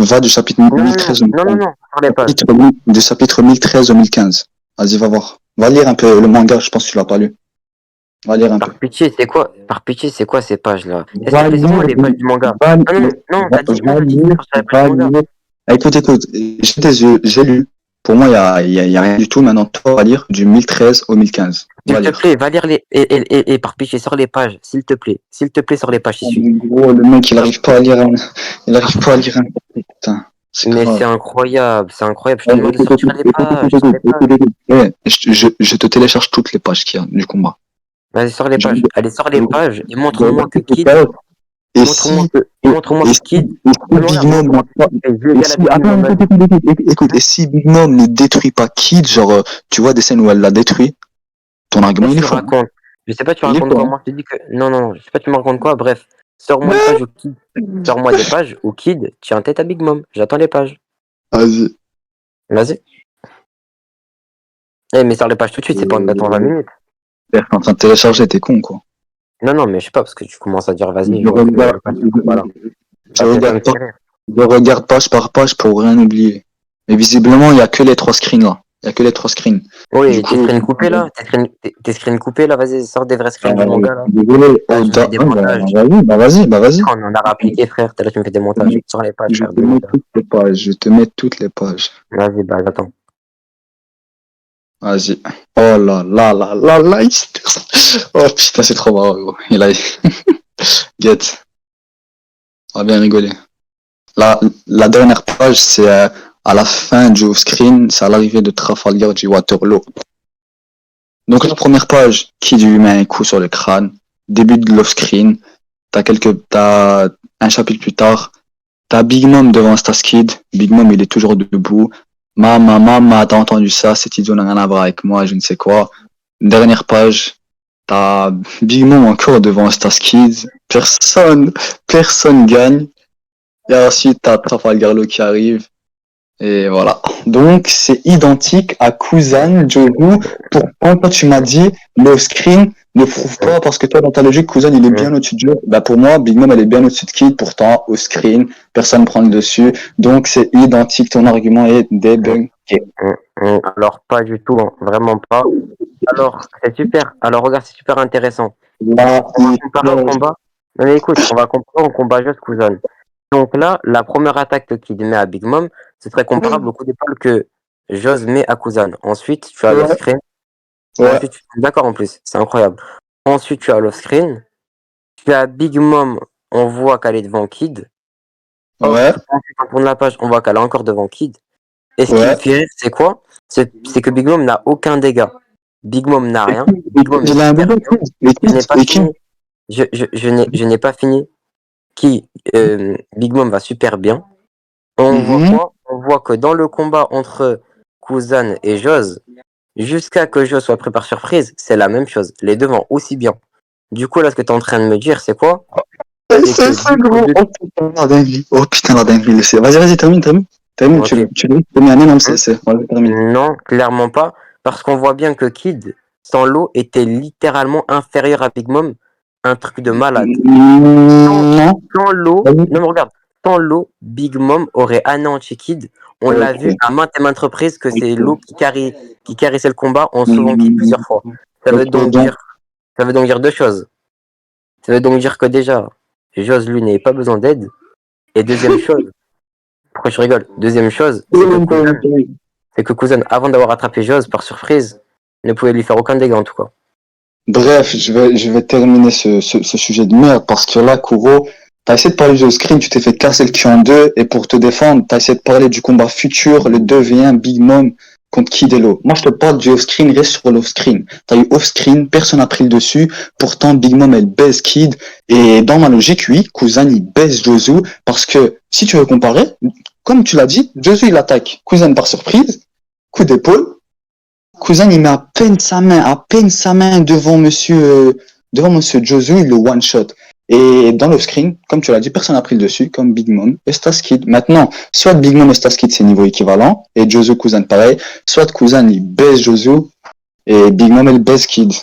Va du chapitre Non, non, 1013 au non, non, 1015. non, sur les pages. Du chapitre 1013 au 1015. Vas-y, va voir. Va lire un peu le manga, je pense que tu l'as pas lu. Va lire un peu. Par pitié, c'est quoi ces pages-là? Est-ce Va que c'est seulement lire, les pages du manga? va Non, non, lire, non, t'as dit, non, va t'as dit que lire, c'était sur les pages va du manga. lire. Ah, écoute, j'ai tes yeux, j'ai lu. Pour moi, il y a rien du tout. Maintenant, toi, va lire du 1013 au 1015. S'il Va te lire. plaît, va lire les, et par pitié, sors les pages, s'il te plaît. S'il te plaît, sors les pages, j'y suis. Gros, le mec, il arrive pas à lire il arrive pas à lire un putain. C'est Mais c'est grave. incroyable, c'est incroyable. Je te Ouais, demande de écoute, sortir écoute, les écoute, pages, écoute, sors les pages. écoute, écoute. Ouais, je te télécharge toutes les pages qu'il y a du combat. Vas-y, sors les Je, pages. Allez, sors les pages et je montre-moi regarde que toutes les Kid, pages. Et montre-moi si, que, montre-moi et que si, Kid, et si non, mais Big regarde, Mom n'a montre-moi pas, que Kid est jeu et égal à si, Big attends, Mom, écoute, vas-y. écoute, écoute, écoute, et si Big Mom ne détruit pas Kid, genre, tu vois des scènes où elle l'a détruit, ton argument, Qu'est-ce il que est tu fort. racontes? Je sais pas, tu Il est racontes quoi? fort, Moi, je te dis que, non, non, je sais pas, tu me racontes quoi? Bref, sors-moi une hein. page où Kid, sors-moi des pages où Kid tient tête à Big Mom. J'attends les pages. Vas-y. Vas-y. Eh, mais sors les pages tout de suite, c'est pas, attends 20 minutes. T'es en train de télécharger, t'es con, quoi. Non, non, mais je sais pas, parce que tu commences à dire, vas-y, je Je vois que regarde, le pages du combat là. je Ça me regarde pas, fait rire. je regarde page par page pour rien oublier. Mais visiblement, il y a que les trois screens là. Il y a que les trois screens. Du Oui, tes coup, screens coupés là, tes screens coupés là, vas-y, sors des vrais screens du euh, manga là. désolé. Là, Oh, tu me fais des montages. vas-y, bah vas-y, bah vas-y. On en a rappliqué, frère. T'es là, tu me fais des montages. Sors les pages, Je frère, te du mets manga. toutes les pages. Je te mets toutes les pages. Vas-y, bah, j'attends. Vas-y. Oh là là là là là. Oh putain, c'est trop marrant, gros. Il a. Get. On va bien rigoler. La dernière page, c'est à la fin du off-screen. C'est à l'arrivée de Trafalgar du Waterloo. Donc la première page, qui lui met un coup sur le crâne. Début de l'off-screen. T'as un chapitre plus tard. T'as Big Mom devant Staskid. Big Mom, il est toujours debout. Maman, t'as entendu ça? Cette idiot n'a rien à voir avec moi, je ne sais quoi. Dernière page. T'as Big Mom encore devant Staskid. Personne gagne. Et ensuite, t'as Trafalgar Law qui arrive. Et voilà. Donc, c'est identique à Kuzan, Jobu. Pourquoi toi, tu m'as dit, le screen ne prouve pas, parce que toi, dans ta logique, Kuzan, il est bien au-dessus de Joe. Bah, pour moi, Big Mom, elle est bien au-dessus de Kid. Pourtant, au screen, personne prend le dessus. Donc, c'est identique. Ton argument est débunké. Alors, pas du tout, hein, vraiment pas. Alors, c'est super. Alors, regarde, c'est super intéressant. Là, On va comparer au combat. Non, mais écoute, on va comparer au combat Just Kuzan. Donc là, la première attaque que Kid met à Big Mom, ce serait comparable au coup d'épaule que Joz met à Kuzan. Ensuite, tu as ouais, l'off-screen. ouais, Ensuite, d'accord en plus, c'est incroyable. Ensuite, tu as l'off-screen. Tu as Big Mom, on voit qu'elle est devant Kid. Hop, ouais, ensuite, on tourne la page, on voit qu'elle est encore devant Kid. Et ce qui me ouais. fait rire, c'est quoi? C'est que Big Mom n'a aucun dégât. Big Mom n'a rien. Big Mom est Il a un super double bien. coup. Et Je n'ai pas qui? fini. Je n'ai pas fini. Big Mom va super bien. On voit Mhm. quoi? On voit que dans le combat entre Kuzan et Joz, jusqu'à que Joz soit pris par surprise, c'est la même chose. Les deux vont aussi bien. Du coup, là, ce que tu es en train de me dire, c'est quoi? C'est C'est que ça, gros. Oh putain, la dinguerie. Oh putain, la dinguerie. Vas-y, termine. Termine, Ok. tu mets un énorme Hmm? CC. Vas-y, termine. Non, clairement pas. Parce qu'on voit bien que Kid, sans l'eau, était littéralement inférieur à Big Mom. Un truc de malade. Sans, Non. sans l'eau, Vas-y. non mais regarde, sans l'eau, Big Mom aurait anéanti Kid. On l'a vu Ok. à maintes et maintes reprises que c'est l'eau qui caressait le combat en sauvant Kid Hmm. plusieurs fois. Ça veut Ok, donc donc. dire, ça veut donc dire deux choses. Ça veut donc dire que déjà, Joz lui n'avait pas besoin d'aide. Et deuxième chose, pourquoi je rigole? Deuxième chose, c'est que Kuzan, avant d'avoir attrapé Joz par surprise, ne pouvait lui faire aucun dégât en tout cas. Bref, je vais terminer ce sujet de merde parce que là, Kuro, t'as essayé de parler du screen, tu t'es fait casser le cul en deux et pour te défendre, t'as essayé de parler du combat futur, le 2v1 Big Mom contre Kidelo. Moi, je te parle du off-screen, reste sur l'off-screen. T'as eu off-screen, personne n'a pris le dessus. Pourtant, Big Mom, elle baise Kid. Et dans ma logique, oui, Kuzan, il baise Jozu parce que si tu veux comparer, comme tu l'as dit, Jozu, il attaque Kuzan par surprise, coup d'épaule. Cousin, il met à peine sa main devant monsieur Jozu, il le one shot. Et dans le screen, comme tu l'as dit, personne n'a pris le dessus, comme Big Mom et Staskid. Maintenant, soit Big Mom et Staskid, c'est niveau équivalent, et Jozu, Cousin, pareil, soit Cousin, il baise Jozu, et Big Mom, elle baise Kid. Du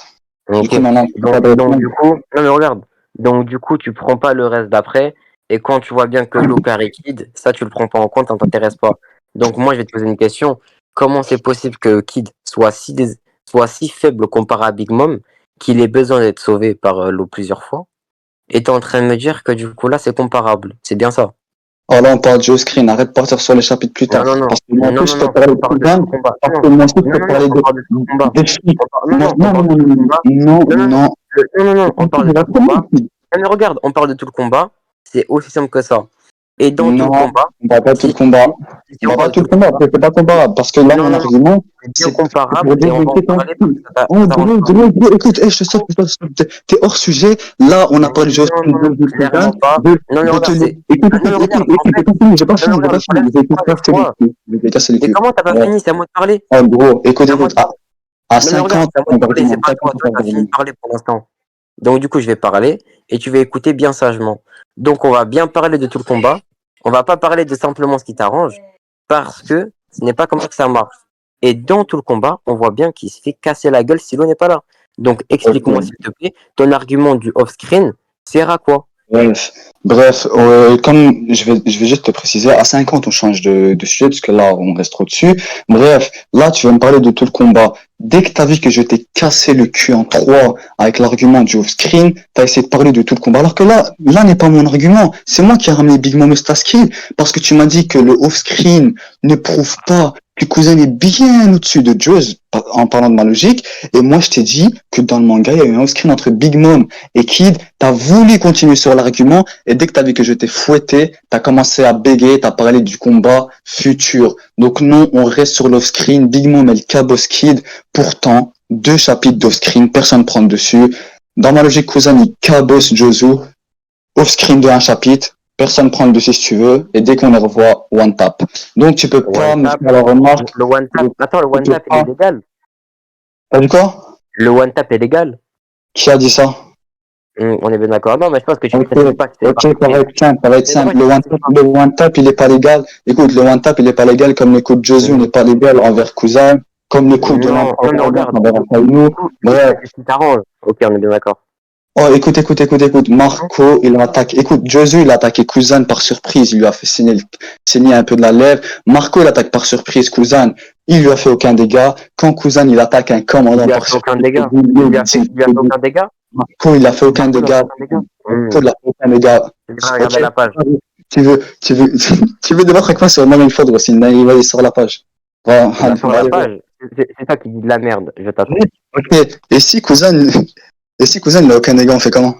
Ok. coup, maintenant, Donc du coup, non mais regarde. Donc du coup, tu prends pas le reste d'après Et quand tu vois bien que Luca est Kid, ça tu le prends pas en compte, ça ne t'intéresse pas. Donc moi je vais te poser une question. Comment c'est possible que Kid soit si faible comparé à Big Mom qu'il ait besoin d'être sauvé par l'eau plusieurs fois? Et t'es en train de me dire que du coup là c'est comparable. C'est bien ça? Oh là, on parle de screen, arrête de partir sur les chapitres plus Non, tard. non, non. Parce que moi Non, aussi, non, je peux non. parler On de parle de tout Kugan, le combat. parce Non, que moi aussi, je non, peux non, non. parler On parle de tout le combat. des filles. Non, Moi, non. On non, parle de tout le combat. non, Non, non, non. non. Non, non, non. On parle de tout le combat. Non, mais regarde, on parle de tout le combat. C'est aussi simple que ça. Et dans tout le Non, combat, on va pas tout si, le combat. si On on va pas parle de tout tout le le combat, combat, c'est pas comparable. Parce que là, non, mon non, non. argument, C'est bien c'est pour comparable et on va en développer ton parler parce que Oh, ça rentre pas. Écoute, je te stop, t'es hors sujet. Là, on a parlé de Non, non, de Kugan, clairement pas. Non, mais de te regarde, c'est. écoute, Ah, non, mais regarde, en j'ai fait, pas fini, non, mais regarde, le problème, c'est quoi avec toi? je vais casser les Et couilles. comment t'as pas Ouais. fini? C'est à moi de parler. En gros, C'est à moi écoute, de parler. à Non, mais regarde, 50, c'est à moi on de va parler, c'est pas à toi. Toi, t'as fini argumenter. de parler pour l'instant. Donc, du coup, je vais parler et tu vas écouter bien sagement. Donc, on va bien parler de tout le combat. On va pas parler de simplement ce qui t'arrange parce que ce n'est pas comme ça que ça marche. Et dans tout le combat, on voit bien qu'il se fait casser la gueule si l'eau n'est pas là. Donc, explique-moi, s'il te plaît, ton argument du off-screen sert à quoi? Bref, comme je vais juste te préciser, à 50, on change de sujet, parce que là, on reste trop dessus. Bref, là, tu vas me parler de tout le combat. Dès que t'as vu que je t'ai cassé le cul en trois avec l'argument du off-screen, t'as essayé de parler de tout le combat. Alors que là n'est pas mon argument. C'est moi qui ai ramené Big Mom Starsky, parce que tu m'as dit que le off-screen ne prouve pas que Cousin est bien au-dessus de Jaws, en parlant de ma logique. Et moi, je t'ai dit que dans le manga, il y a eu un off-screen entre Big Mom et Kid. T'as voulu continuer sur l'argument, et dès que t'as vu que je t'ai fouetté, t'as commencé à bégayer, t'as parlé du combat futur. Donc non, on reste sur l'off-screen. Big Mom, elle cabosse Kid. Pourtant, 2 chapitres d'off-screen, personne ne prend dessus. Dans ma logique, Cousin, il cabosse Jozu. Off-screen de un chapitre, personne prend le dessus si tu veux, et dès qu'on les revoit, one tap. Donc tu peux pas One me tap, faire la remarque. le one tap. Attends, le one Tu peux tap, il est pas. légal. T'as dit quoi? Le one tap est légal. Qui a dit ça? On est bien d'accord. Non, mais je pense que tu Ok, précises pas que c'est ok, pas ça va être simple, ça va être mais pourquoi simple. tu précises pas? Le one tap, il est pas légal. Écoute, le one tap, il est pas légal comme le coup de Jozu n'est pas légal envers Cousin, comme le coup de Non, non, mais l'empereur regarde. envers Du Akainu. coup, Bref. c'est ce qui t'arrange. Ok, on est bien d'accord. Oh, écoute. Marco, il attaque. Écoute, Jozu, il a attaqué Kuzan par surprise. Il lui a fait saigner un peu de la lèvre. Marco, il attaque par surprise Kuzan. Il lui a fait aucun dégât. Quand Kuzan, il attaque un commandant Il lui a par fait aucun surprise, dégât. Il lui a fait aucun dégât. Marco, il a fait aucun Marco, il a fait dégât. aucun dégât. Marco, il a fait aucun dégât. Je vais Ok. regarder la page. Tu veux, tu veux débattre avec moi sur Marin Ford aussi. Il va sur la page. Bon, Il va sur la allez, page. C'est ça qui dit de la merde. Je t'attends. ok. Et si Kuzan, il a aucun dégât, on fait comment?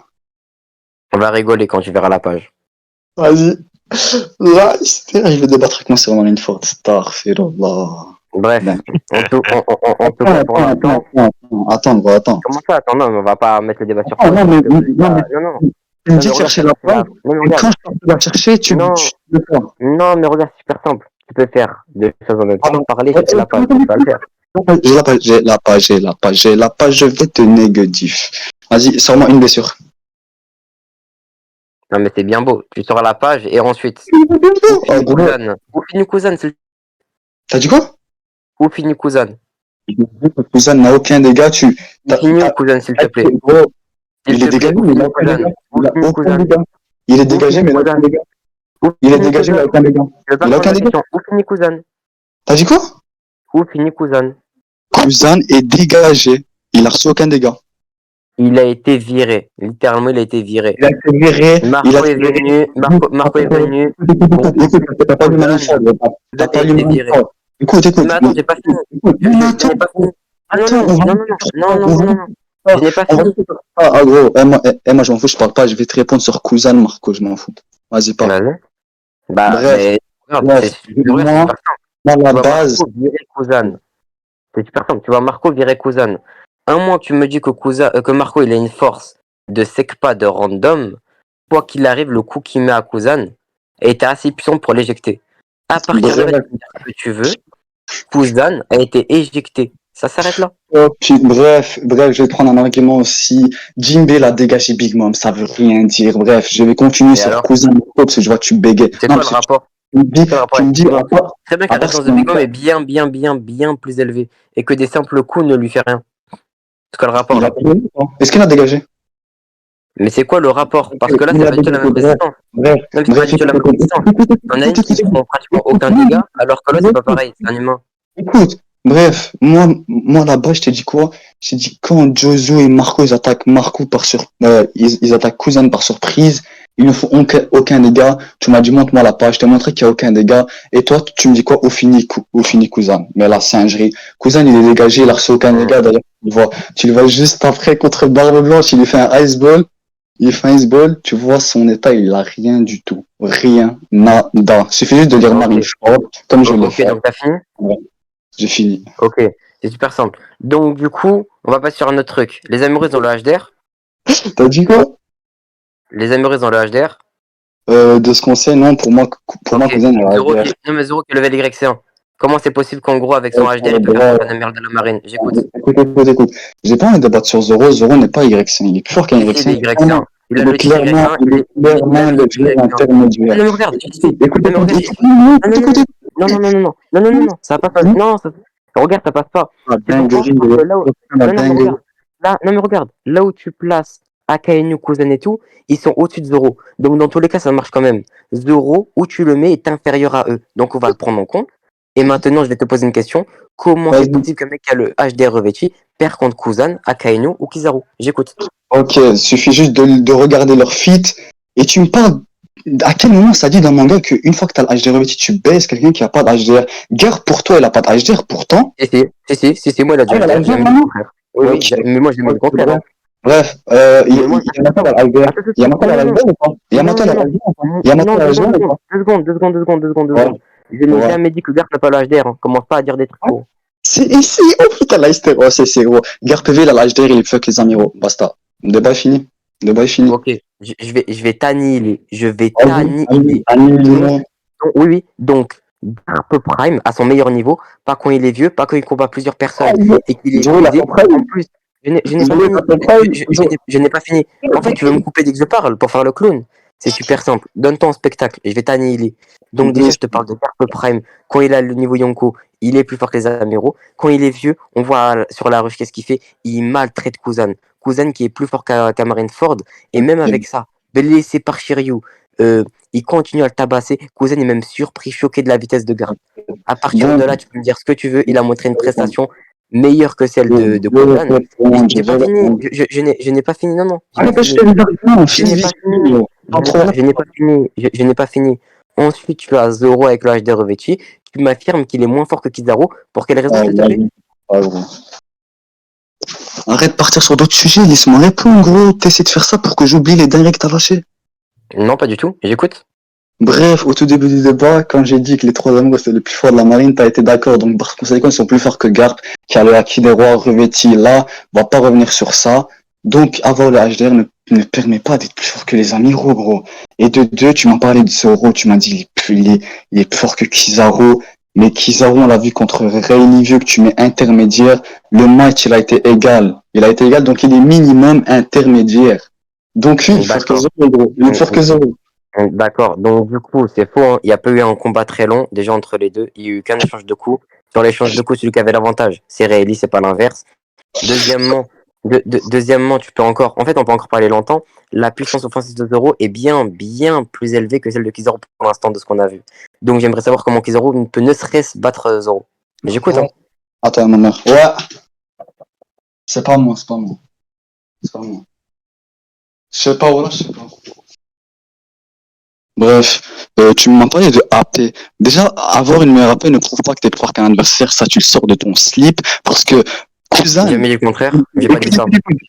On va rigoler quand tu verras la page. Vas-y. Là, je vais débattre avec moi sur Marineford. Astaghfirullah. Bref, Ben. en tout cas, pour l'instant. Attends. Comment ça? Attends, non, mais on va pas mettre le débat sur Non, pause. mais, Non, non. tu me Non, dis mais de regarde, chercher la preuve, non, mais et regarde. quand je pars la chercher, tu Non. le fais. Non, mais regarde, c'est super simple. Tu peux faire deux choses en même temps. Alors, Parler, chercher la page. Tu vas le faire. J'ai la page, je vais te négatif. Vas-y, sors-moi une blessure. Non, mais c'est bien beau. Tu sors la page et ensuite. Oh, gros. Où finit Kuzan? T'as dit quoi? Où finit Kuzan? Kuzan n'a aucun dégât, Il finit où Kuzan, s'il te plaît? Gros, S'il il est te plaît, dégagé, où mais il finit a aucun dégât. Kuzan? Où Il a finit aucun Kuzan? dégât. Il est Où dégagé, finit mais il a Kuzan? aucun dégât. Où Il est finit dégagé, mais il a Kuzan? aucun dégât. Je veux pas Il a répondre à aucun la dégât. question. Où finit Kuzan? T'as dit quoi? Où finit Kuzan? Kuzan est dégagé. Il a reçu aucun dégât. Il a été viré. Littéralement, il a été viré. Il a été viré. Marco est venu. Marco est venu. Écoute, t'as pas lu Marineford. T'as pas lu Marineford. Écoute. Mais attends, j'ai pas fini. Je n'ai pas fini. Non, non. Je n'ai pas fini. Ah, gros, moi, je m'en fous, je parle pas. Je vais te répondre sur Kuzan, Marco, je m'en fous. Vas-y, parle. Vas-y. Bah, Bref, mais regarde, c'est super simple. moi, la Tu vois base, Marco virer Kuzan. C'est super simple. Tu vois Marco virer Kuzan. Un mois, tu me dis que Marco, il a une force de Sekpa de random. Quoi qu'il arrive, le coup qu'il met à Kuzan est assez puissant pour l'éjecter. À partir de là, que tu veux, Kuzan a été éjecté. Ça s'arrête là. puis, bref, je vais prendre un argument aussi. Jinbe l'a dégagé Big Mom, ça veut rien dire. Bref, je vais continuer sur alors Kuzan, parce que je vois que tu bégayes. C'est Non, quoi le rapport? tu me dis, à quoi? Très bien que la défense de Big Mom est bien plus élevée et que des simples coups ne lui fait rien. C'est quoi le rapport là? Est-ce qu'il a dégagé? Mais c'est quoi le rapport? Parce que là, c'est pas du tout la même résistance. Bref, Non, mais c'est pas du tout la même résistance. On a une qui prend pratiquement aucun dégât, alors que là, c'est pas pareil, c'est un humain. écoute, bref, moi là-bas, je t'ai dit quoi? Je t'ai dit quand Jojo et Marco, ils attaquent Marco ils attaquent Cousin par surprise, ils ne font aucun dégât. Tu m'as dit, montre-moi la page, je t'ai montré qu'il n'y a aucun dégât. Et toi, tu me dis quoi? Au fini, Cousin. Mais là, singerie. Cousin, il est dégagé, il a reçu aucun dégât. D'ailleurs, tu le vois juste après contre Barbe Blanche, il lui fait un ice ball. Il fait un ice ball, tu vois son état, il a rien du tout. Rien, nada. Il suffit juste de lire Marineford, comme je l'ai Ok, fait. donc t'as fini? Ouais, j'ai fini. Ok, c'est super simple. Donc, du coup, on va passer sur un autre truc. Les amoureuses dans le HDR. T'as dit quoi? Les amoureuses dans le HDR. De ce qu'on sait, non, pour moi, Ok. Cousin, il a Zoro HDR. qui... Non, mais Zoro qui level YC1. Comment c'est possible qu'en gros, avec son HDR, il peut faire toute la merde de la marine? J'écoute. Écoute. J'ai pas envie de débattre sur Zoro. Zoro n'est pas Y5. Il est plus fort qu'un Si, si, il Y5. est YC1. Il a le titre Y1, Il est il a clairement le le titre joueur Y1. intermédiaire. Non, mais regarde, je te dis. Écoute, Non, mais regarde, non, non, non, non, non, non, non, non, non, ça passe pas. Non, ça... regarde, ça passe pas. C'est pourquoi? Parce que là où... Non, non, mais regarde. Là, non, mais regarde. Là où tu places Akainu, Kuzen et tout, ils sont au-dessus de Zoro. Donc, dans tous les cas, ça marche quand même. Zoro, où tu le mets, est inférieur à eux. Donc, on va le prendre en compte. Et maintenant, je vais te poser une question. Comment c'est possible qu'un mec qui a le HDR revêtu perd contre Kuzen, Akainu ou Kizaru? J'écoute. Ok, il suffit juste de regarder leur feat. Et tu me parles. À quel moment ça dit dans le manga qu'une fois que tu as le HDR revêtu, tu baisses quelqu'un qui a pas de HDR? Gare pour toi, il a pas de HDR, pourtant. Si, moi, il a du Ah, il a HDR. J'ai HDR même dit le maintenant? contraire. Oui, oui, Ok. mais moi, j'ai mis le contraire. Hein. Bref, Mais moi, Yamato a l'HDR. attends, Yamato a non, non, l'HDR ou pas? non, Yamato a non, non, l'HDR ou pas? non, Yamato non, a l'HDR ou pas? deux Ouais, secondes. Je n'ai ouais. jamais dit que Garth n'a pas le HDR. Hein. Commence pas à dire des trucs faux. Si, oh putain, l'HDR. Oh, c'est gros. Gare PV, il a l'HDR, il est fuck les amiraux. Basta. Le débat est fini. Le débat est fini. Ok, je vais t'annihiler. Je vais Vas-y, t'annihiler. annule-le. Oui, oui. Donc, Garp Prime à son meilleur niveau, pas quand il est vieux, pas quand il combat plusieurs personnes et qu'il est Zoro, il a épuisé. son prime. En plus, je n'ai pas Zoro, il fini. a son prime. Je n'ai pas fini. En fait, tu veux me couper dès que je parle pour faire le clown. C'est super simple. Donne-toi un spectacle et je vais t'annihiler. Donc déjà, je te parle de Garp Prime. Quand il a le niveau Yonko, il est plus fort que les Amiraux. Quand il est vieux, on voit sur la ruche qu'est-ce qu'il fait. Il maltraite Kuzan. Kuzan qui est plus fort qu'à Marineford. Et même avec ça, blessé par Shiryu, il continue à le tabasser. Cousin est même surpris, choqué de la vitesse de Garp. À partir de là, tu peux me dire ce que tu veux. Il a montré une prestation meilleure que celle de Cousin. J'ai pas fini. Je n'ai pas fini. Non, non. J'ai pas fini. Je n'ai pas fini. Je n'ai pas fini. Je n'ai pas fini. Ensuite, tu as Zoro avec le HD revêtu. Tu m'affirmes qu'il est moins fort que Kizaru. Pour quelle raison, s'il te plaît? Arrête de partir sur d'autres sujets, laisse-moi répondre, gros. T'essaies de faire ça pour que j'oublie les dingueries que t'as lâchées. Non, pas du tout. J'écoute. Bref, au tout début du débat, quand j'ai dit que les trois amoureux c'était les plus forts de la marine, t'as été d'accord. Donc, par conséquent, ils sont plus forts que Garp, qui a le Haki des rois revêti là. On va pas revenir sur ça. Donc, avoir le HDR ne permet pas d'être plus fort que les amiraux, gros. Et de deux, tu m'as parlé de Zoro, tu m'as dit il est plus fort que Kizaru. Mais Kizaru, on l'a vu contre Rayleigh Vieux, que tu mets intermédiaire. Le match, il a été égal. Il a été égal, donc il est minimum intermédiaire. Donc, oui, il est fort que Zoro, gros. Il est fort que Zoro. D'accord, donc du coup, c'est faux. Hein. Il n'y a pas eu un combat très long déjà entre les deux. Il n'y a eu qu'un échange de coups. Sur l'échange de coups, celui qui avait l'avantage, c'est Rayleigh, c'est pas l'inverse. Deuxièmement, tu peux encore. En fait, on peut encore parler longtemps. La puissance offensive de Zoro est bien plus élevée que celle de Kizaru pour l'instant de ce qu'on a vu. Donc j'aimerais savoir comment Kizaru peut ne serait-ce battre Zoro. J'écoute. Hein. Attends, ma mère. Ouais. C'est pas moi. Je sais pas. Bref, tu m'as parlé de AP. Déjà, avoir une meilleure AP ne prouve pas que t'es plus fort qu'un adversaire. Ça, tu le sors de ton slip. Parce que, cousin. J'ai jamais dit le contraire. J'ai pas dit ça.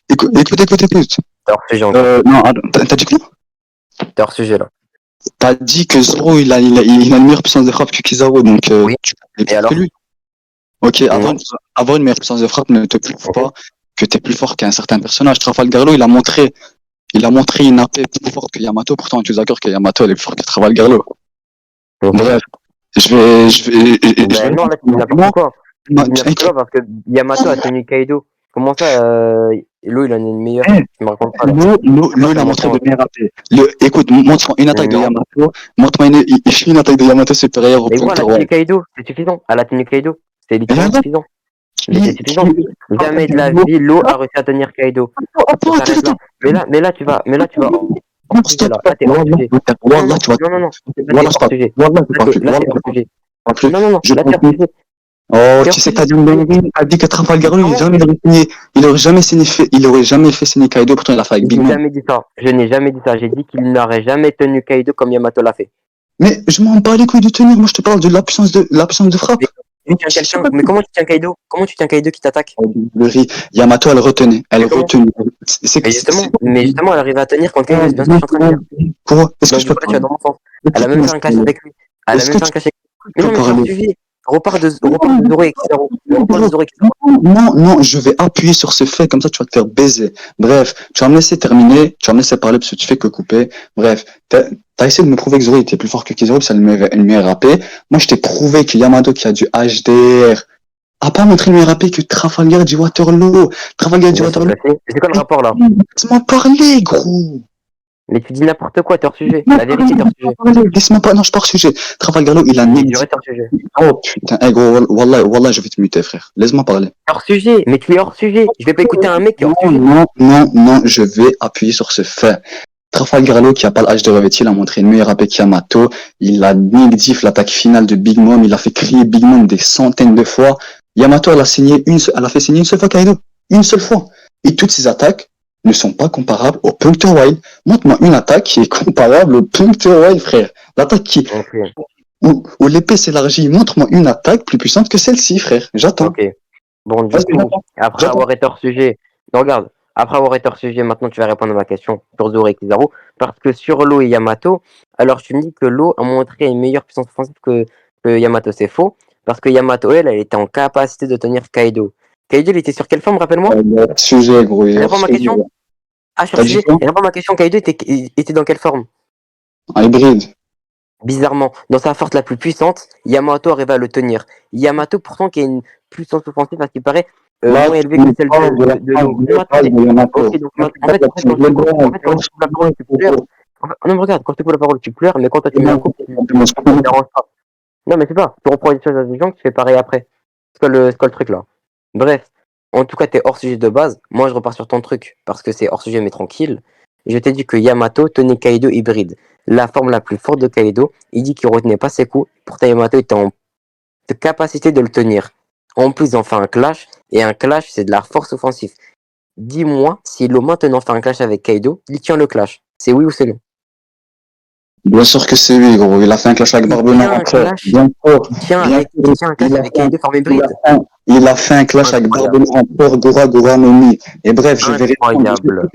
Écoute. T'es hors sujet encore. Non, attends, t'as dit quoi? T'es hors sujet là. T'as dit que Zoro, il a une meilleure puissance de frappe que Kizaru. Donc, Oui. tu es Et plus alors que lui. Ok, avoir une meilleure puissance de frappe ne te prouve pas que t'es plus fort qu'un certain personnage. Trafalgar Law, il a montré une AP plus forte que Yamato. Pourtant, tu es d'accord que Yamato, elle est plus forte que Trafalgar Law. Bref, Non, là, tu dis n'importe quoi. Tu dis n'importe quoi parce que Yamato a tenu Kaido. Comment ça, Lo, il en a une meilleure? Tu me racontes pas là. Lo, il a montré de meilleures AP. Écoute, montre-moi une attaque de Yamato. Montre-moi une attaque de Yamato supérieure au Mais voilà, point elle a tenu Kaido, c'est suffisant. Elle a tenu Kaido, c'est littéralement suffisant. Mais c'est suffisant. Jamais de la vie, l'eau a réussi à tenir Kaido. Attends, On s'arrête là. Mais là, tu vas. Non, stop. Là, t'es hors sujet. Wallah, tu vas. Non, non, non. Là, t'es Wallah, hors je parle. sujet. Wallah, je Là, parle t'es plus. là, Wallah, t'es je hors sujet. parle plus. Non, non, non. Je Là, t'es parle hors plus. sujet. Oh, T'es tu hors sais, sujet. t'as dit une dinguerie. T'as dit que Trafalgar Law, il aurait jamais signé, il aurait jamais fait signer Kaido, pourtant il a fait avec Big J'ai Mom. jamais dit ça. Je n'ai jamais dit ça. J'ai dit qu'il n'aurait jamais tenu Kaido comme Yamato l'a fait. Mais je m'en bats les couilles de tenir. Moi, je te parle de la puissance de frappe. Mais tu tiens quelqu'un. Mais comment tu tiens Kaido? Comment tu tiens Kaido qui t'attaque? Le riz. Yamato, elle retenait. Elle Mais comment? retenait. C'est Mais justement, elle arrive à tenir contre Kaido. C'est bien ce que je suis en train de dire. Quoi? Est-ce que Donc, je du peux coup, là, tu vas parler? dans mon sens. Elle a même fait un clash avec lui. Elle a Est-ce même que fait un tu clash avec lui. Mais non, peux mais c'est hors parler? sujet. Repars de Zoro et Kizaru. Repars de Zoro et Kizaru. Non, non, je vais appuyer sur ce fait, comme ça tu vas te faire baiser. Bref, tu vas me laisser terminer, tu vas me laisser parler parce que tu fais que couper. Bref, t'as essayé de me prouver que Zoro était plus fort que Kizaru, ça le meilleur AP. Moi, je t'ai prouvé que Yamato qui a du HDR a pas montré le meilleur AP que Trafalgar du Waterloo. Trafalgar du Bien sûr Waterloo. que si. C'est quoi le rapport là? Laisse-moi parler, gros. Mais tu dis n'importe quoi, t'es hors sujet. La vérité, t'es hors sujet. Laisse-moi pas, non, je pars sujet. Trafalgar Law, il a Tu négligé. dirais t'es hors sujet. Oh putain, hey, gros, wallah, wallah, je vais te muter, frère. Laisse-moi parler. Hors sujet, mais tu es hors sujet. Je vais pas écouter un mec qui est hors sujet. Non, non, non, je vais appuyer sur ce fait. Trafalgar Law, qui a pas l'âge de revêtir, il a montré une meilleure AP qu'Yamato. Il a négligé l'attaque finale de Big Mom. Il a fait crier Big Mom des centaines de fois. Yamato, elle a fait signer une seule fois Kaido. Une seule fois. Et toutes ces attaques ne sont pas comparables au Puncture Wild. Montre-moi une attaque qui est comparable au Puncture Wild, frère. L'attaque Ok, où l'épée s'élargit. Montre-moi une attaque plus puissante que celle-ci, frère. J'attends. ok. Bon, du Vas-y, coup, j'attends. après J'attends. avoir été hors sujet, non, regarde, après avoir été hors sujet, maintenant tu vas répondre à ma question sur Zoro et Kizaru. Parce que sur Lo et Yamato, alors tu me dis que Lo a montré une meilleure puissance offensive que Yamato, c'est faux. Parce que Yamato, elle était en capacité de tenir Kaido. Kaido, il était sur quelle forme, rappelle-moi? Hors sujet, gros. Il est Réponds hors à ma sujet. question. Ah, sur T'as dit sujet. quoi? Réponds à ma question. Kaido était dans quelle forme? Un hybride. Bizarrement, dans sa force la plus puissante, Yamato arrive à le tenir. Yamato, pourtant, qui a une puissance offensive, à ce qui paraît, moins élevée que celle de Lo. Non, attendez. Ok, donc, en fait, quand je te coupe la parole, tu pleures. Non, mais regarde, quand je te coupe la parole, tu pleures, mais quand toi, tu me la coupes, ça te dérange pas. Non, mais c'est pas. Tu reprends des choses à des gens, tu fais pareil après. C'est quoi le truc, là? Bref. En tout cas, t'es hors sujet de base. Moi, je repars sur ton truc, parce que c'est hors sujet, mais tranquille. Je t'ai dit que Yamato tenait Kaido hybride. La forme la plus forte de Kaido, il dit qu'il retenait pas ses coups. Pourtant, Yamato était en capacité de le tenir. En plus, ils ont fait un clash, et un clash, c'est de la force offensive. Dis-moi, si Lo maintenant fait un clash avec Kaido, il tient le clash. C'est oui ou c'est non? Bien sûr que c'est lui, gros. Il a fait un clash avec Il Barbe tient Noire un encore. clash, Bien sûr. il tient Bien sûr. un clash avec Kaido forme hybride. Il a fait un clash avec Barbe Incroyable. Noire encore, Gora Nomi. Et bref, je vais répondre. Incroyable.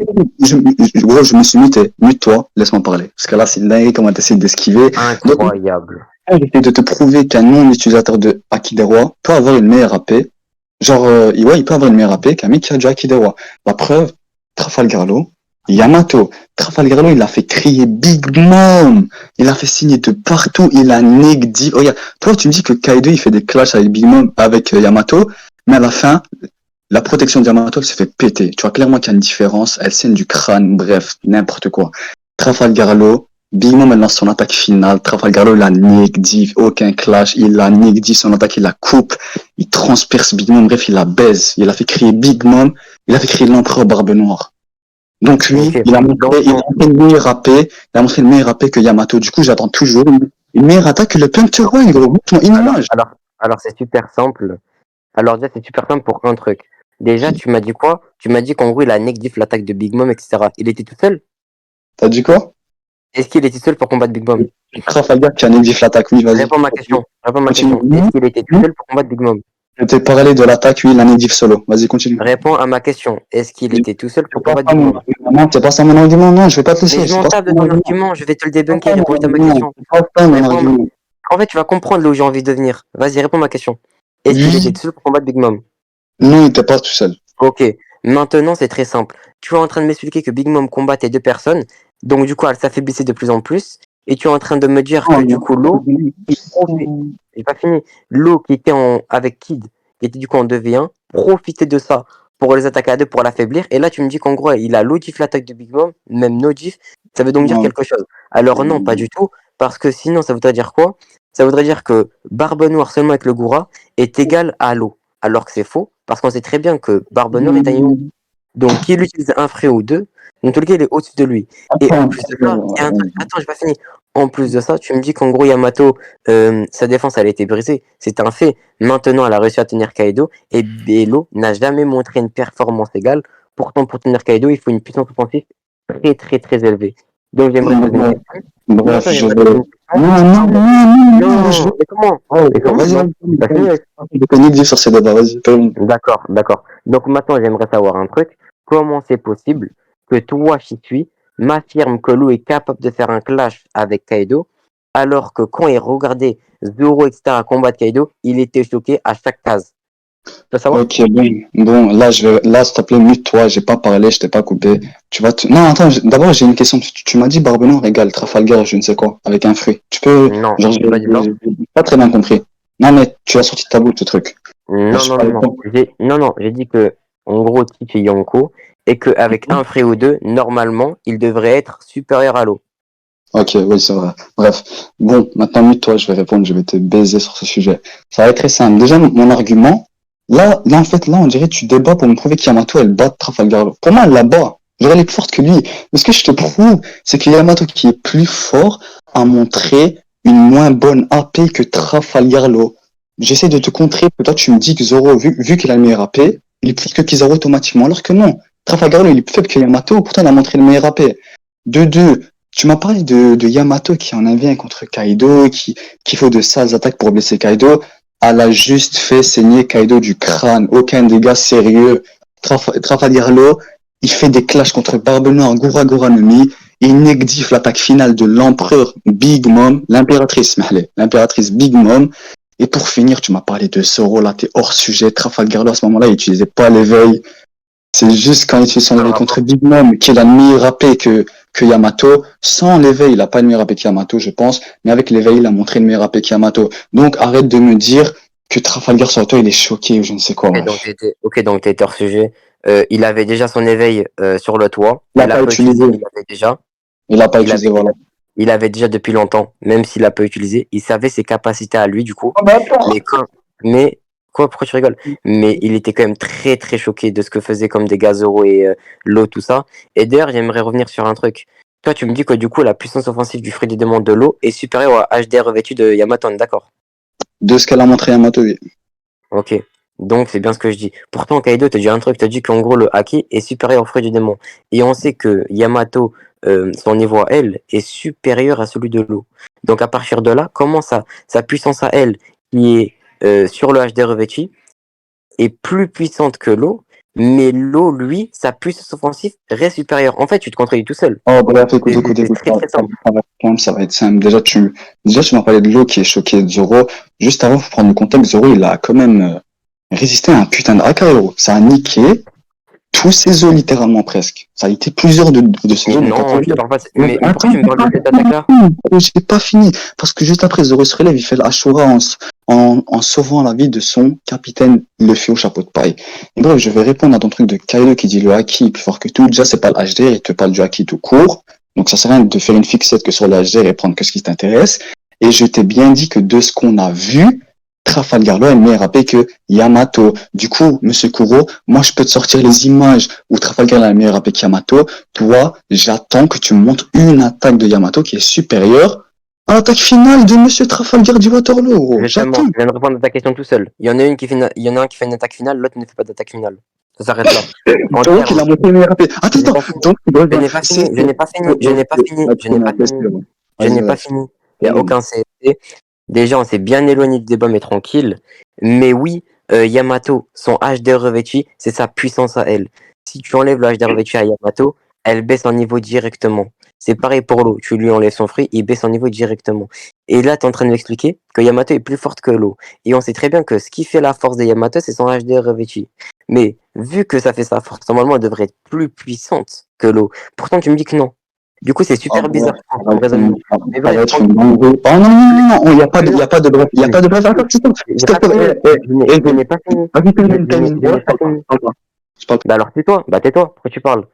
Gros, je me suis muté. Mute-toi, laisse-moi parler. Parce que là, c'est une dinguerie comment t'essaies d'esquiver. Donc, Incroyable. j'essaie de te prouver qu'un non-utilisateur de Akidewa peut avoir une meilleure AP. Genre, ouais, il peut avoir une meilleure AP qu'un mec qui a du Akidewa. La preuve, Trafalgar Law, Yamato. Trafalgar Law, il a fait crier Big Mom. Il a fait signer de partout. Il a négdi. Oh, regarde, toi, tu me dis que Kaido, il fait des clashs avec Big Mom, avec Yamato. Mais à la fin, la protection de Yamato, elle se fait péter. Tu vois clairement qu'il y a une différence. Elle saigne du crâne. Bref, n'importe quoi. Trafalgar Law, Big Mom, elle lance son attaque finale. Trafalgar Law, il a négdi. Aucun clash. Il a négdi son attaque. Il la coupe. Il transperce Big Mom. Bref, il la baise. Il a fait crier Big Mom. Il a fait crier l'empereur Barbe Noire. Donc lui, Ok, il a montré une meilleure AP, il a montré une meilleure AP que Yamato. Du coup, j'attends toujours une meilleure attaque que le Puncture Wild, gros. Montre-moi une image. Alors c'est super simple. Alors déjà, c'est super simple pour un truc. Déjà, tu m'as dit quoi? Tu m'as dit qu'en gros, il a négligé l'attaque de Big Mom, etc. Il était tout seul? T'as dit quoi? Est-ce qu'il était seul pour combattre Big Mom? Trafalgar qui a négligé l'attaque, oui, vas-y. Réponds à ma question. Continue. Est-ce qu'il était tout seul pour combattre Big Mom? Je t'ai parlé de l'attaque, oui, il a négligé solo. Vas-y, continue. Réponds à ma question. Est-ce qu'il était tout seul pour C'est pas combattre ça Big mon Mom? argument. Non, c'est pas ça mon argument, non, je vais pas te laisser. Mais je m'en tape de ton argument, je vais te le débunker, réponds juste à ma question. C'est pas ça mon Réponds- argument. En fait, tu vas comprendre là où j'ai envie de venir. Vas-y, réponds à ma question. Est-ce qu'il Oui. était tout seul pour combattre Big Mom? Non, il était pas tout seul. Ok, maintenant c'est très simple. Tu es en train de m'expliquer que Big Mom combattait deux personnes, donc du coup elle s'affaiblissait de plus en plus, et tu es en train de me dire que du coup l'eau, j'ai pas fini, l'eau qui était avec Kid, qui était du coup en 2v1, profitait de ça pour les attaquer à deux pour l'affaiblir, et là tu me dis qu'en gros il a low diff l'attaque de Big Mom, même no diff, ça veut donc dire Non. quelque chose. Alors non, pas du tout, parce que sinon ça voudrait dire quoi? Ça voudrait dire que Barbe Noire seulement avec le Goura est égal à l'eau, alors que c'est faux. Parce qu'on sait très bien que Barbe Noire est un Yonko. Donc, qu'il utilise un frais ou deux, dans tous les cas, il est au-dessus de lui. Et en plus de ça, il y a un truc. Attends, j'ai pas fini. En plus de ça, tu me dis qu'en gros, Yamato, sa défense, elle a été brisée. C'est un fait. Maintenant, elle a réussi à tenir Kaido. Et Belo n'a jamais montré une performance égale. Pourtant, pour tenir Kaido, il faut une puissance offensive très, très, très élevée. Donc, j'aimerais te poser une question. Bref, Attends, je j'aimerais te poser vais. une question. Non, Mais comment? Mais comment? vas-y, Non, t'as fini avec ça. je connais dire sur ces débats, vas-y, termine. D'accord, d'accord. Donc maintenant, j'aimerais savoir un truc. Comment c'est possible que toi, Shisui, m'affirme que Lou est capable de faire un clash avec Kaido, alors que quand il regardait Zoro, etc., combattre Kaido, il était choqué à chaque case. Tu veux savoir? Ok, bon, là, s'il te plaît, mute-toi, j'ai pas parlé, je t'ai pas coupé. Non, attends, d'abord, j'ai une question. Tu m'as dit Barbe Noire égale Trafalgar, je ne sais quoi, avec un fruit. Tu peux, Non, genre, j'ai pas dit ça. j'ai pas très bien compris. Non, mais tu as sorti de ta bouche, ce truc. Genre, Non, je non, non, parlais non. pas. J'ai dit que, en gros, Tite est Yonko, et qu'avec un frais ou deux, normalement, il devrait être supérieur à l'eau. Ok, oui, c'est vrai. Bref. Bon, maintenant, mute-toi, je vais répondre, je vais te baiser sur ce sujet. Ça va être très simple. Déjà, mon argument, en fait, là, on dirait que tu débats pour me prouver qu'Yamato, elle bat Trafalgar. Pour moi, elle la bat. Genre, elle est plus forte que lui. Mais ce que je te prouve, c'est que Yamato, qui est plus fort, a montré une moins bonne AP que Trafalgar Law. J'essaie de te contrer, que toi, tu me dis que Zoro, vu qu'il a le meilleur AP, il est plus fort que Kizaru automatiquement, alors que non. Trafalgar Law, il est plus faible que Yamato, pourtant, il a montré le meilleur AP. De deux, tu m'as parlé de Yamato qui en avait un contre Kaido, qui fait de sales attaques pour blesser Kaido. Elle a juste fait saigner Kaido du crâne. Aucun dégât sérieux. Trafalgar Law, il fait des clashs contre Barbe Noire, Gura Gura no Mi. Il négdif l'attaque finale de l'empereur Big Mom, l'impératrice Big Mom. Et pour finir, tu m'as parlé de Zoro, là, t'es hors sujet. Trafalgar Law, à ce moment-là, il utilisait pas l'éveil. C'est juste quand il utilise son éveil contre Big Mom qu'il a le meilleur AP que Yamato. Sans l'éveil, il a pas le meilleur AP que Yamato, je pense. Mais avec l'éveil, il a montré le meilleur AP que Yamato. Donc, arrête de me dire que Trafalgar sur toi, il est choqué ou je ne sais quoi, bref. Ok, donc t'étais hors sujet. Il avait déjà son éveil sur le toit. Il Il l'a l'a pas pas utilisé, utilisé. il l'avait déjà. Il l'a pas Il avait, utilisé, voilà. il avait déjà depuis longtemps, même s'il l'a pas utilisé. Il savait ses capacités à lui, du coup. Oh, mais attends. Mais quand, mais, quoi, pourquoi tu rigoles? Mais il était quand même très, très choqué de ce que faisait comme des Zoro et l'eau, tout ça. Et d'ailleurs, j'aimerais revenir sur un truc. Toi, tu me dis que du coup, la puissance offensive du fruit des démons de l'eau est supérieure à HD revêtu de Yamato, on est d'accord? De ce qu'elle a montré Yamato, oui. Ok. Donc, c'est bien ce que je dis. Pourtant, Kaido te dit un truc, te dit qu'en gros, le Haki est supérieur au fruit du démon. Et on sait que Yamato, son niveau à elle, est supérieur à celui de l'eau. Donc, à partir de là, comment sa puissance à elle, qui est sur le HD revêtu, est plus puissante que l'eau, mais l'eau, lui, sa puissance offensive reste supérieure. En fait, tu te contredis tout seul. Oh, bref, écoute, écoute, C'est écoute, très, très simple. ça va être simple. Déjà, tu m'as parlé de l'eau qui est choqué de Zoro. Juste avant, faut prendre le contexte, Zoro, il a quand même résisté à un putain de Hakaero. Ça a niqué tous ses os, littéralement, presque. Ça a été plusieurs de ses Mais os de non, je te 4 parle pas. Mais Mais pourquoi attends, tu me parles de cette attaque-là? j'ai pas fini. Parce que juste après, Zoro se relève, il fait l'Ashura en sauvant la vie de son capitaine Luffy au chapeau de paille. Et bref, je vais répondre à ton truc de Kaido qui dit le haki est plus fort que tout. Déjà, c'est pas le HDR, il te parle du haki tout court. Donc, ça sert à rien de faire une fixette que sur le HDR et prendre que ce qui t'intéresse. Et je t'ai bien dit que de ce qu'on a vu, Trafalgar Law est meilleur AP que Yamato. Du coup, Monsieur Kuro, moi, je peux te sortir les images où Trafalgar Law est meilleur AP que Yamato. Toi, j'attends que tu me montres une attaque de Yamato qui est supérieure à l'attaque finale de Monsieur Trafalgar du Waterloo, gros. Justement, J'attends. je viens de répondre à ta question tout seul. Il y en a il y en a un qui fait une attaque finale, l'autre ne fait pas d'attaque finale. Ça s'arrête là. En Donc, il a termes, montré le meilleur AP. je Attends, n'ai attends. pas fini. Donc, Je n'ai pas fini. Je n'ai pas fini. Je n'ai pas fini. Je n'ai pas fini. Je Vas-y, n'ai pas vas-y. fini. Il n'y a aucun CSP. Déjà, on s'est bien éloigné du débat, mais tranquille. Mais oui, Yamato, son HD revêtu, c'est sa puissance à elle. Si tu enlèves le HD revêtu à Yamato, elle baisse en niveau directement. C'est pareil pour l'eau. Tu lui enlèves son fruit, il baisse en niveau directement. Et là, tu es en train de m'expliquer que Yamato est plus forte que l'eau. Et on sait très bien que ce qui fait la force de Yamato, c'est son HD revêtu. Mais vu que ça fait sa force, normalement, elle devrait être plus puissante que l'eau. Pourtant, tu me dis que non. Du coup, c'est super bizarre comme raisonnement. Mais Ça va bref, être une dinguerie. Oh non, non, non, il n'y a pas de, il y a pas de bref, il y a pas de bref. Attends, s'il j'ai te pas fini. plaît, Je n'ai pas fini. vas-y, Je termine. n'ai pas fini. Je parle. Bah alors tais-toi, tais-toi, pourquoi tu parles?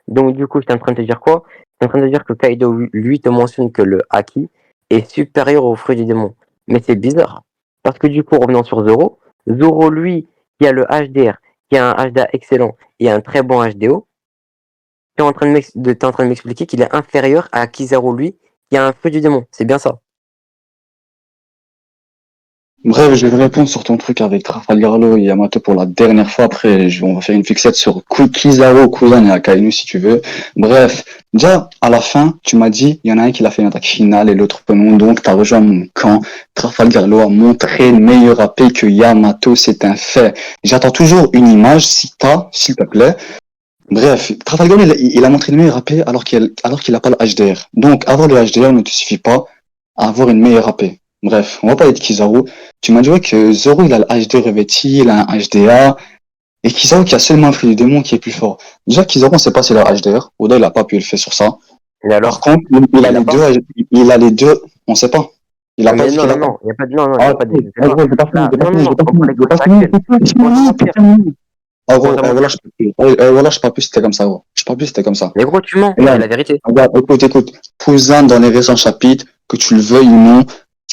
Donc du coup, j'étais en train de te dire quoi? J'étais en train de te dire que Kaido, lui, te mentionne que le Haki est supérieur au fruit du démon. Mais c'est bizarre. Parce que du coup, revenant sur Zoro, Zoro, lui, qui a le HDR qui a un HDA excellent et un très bon HDO, t'es en train de m'expliquer qu'il est inférieur à Kizaru, lui, qui a un feu du démon. C'est bien ça. Bref, je vais répondre sur ton truc avec Trafalgarlo et Yamato pour la dernière fois. Après, on va faire une fixette sur Kizaru, Kuzan et Akainu si tu veux. Bref, déjà, à la fin, tu m'as dit, il y en a un qui l'a fait une attaque finale et l'autre non. Donc, tu as rejoint mon camp. Trafalgarlo a montré le meilleur AP que Yamato, c'est un fait. J'attends toujours une image, si t'as, s'il te plaît. Bref, Trafalgarlo, il a montré le meilleur AP alors qu'il n'a pas le HDR. Donc, avoir le HDR ne te suffit pas à avoir une meilleure AP. Bref, on va parler de Kizaru. Tu m'as dit ouais, que Zoro, il a le HD revêti, il a un HDA, et Kizaru qui a seulement un fruit du démon qui est plus fort. Déjà, Kizaru, on sait pas s'il a HDR. Oda, il a pas pu le faire sur ça. Et Par alors? contre, il a les deux, il a les deux, on sait pas. Il a pas Mais dit non, qu'il a non, pas. non, il n'y a pas de, non, non, il y Ah, a pas de, je sais ah, pas. gros, j'ai pas fini, Là, j'ai pas non, fini, non, j'ai pas on fini, prend les j'ai pas contacts fini, actuels. j'ai Laisse-moi pas mentir. fini. Ah, gros, Laisse-moi voilà, mentir. je peux plus. Voilà, je sais pas plus c'était comme ça, gros. Je sais pas plus c'était comme ça. Mais gros, tu mens, c'est Regarde, la vérité. regarde, écoute. Cousin, dans les récents chapitres, que tu le veuilles ou non,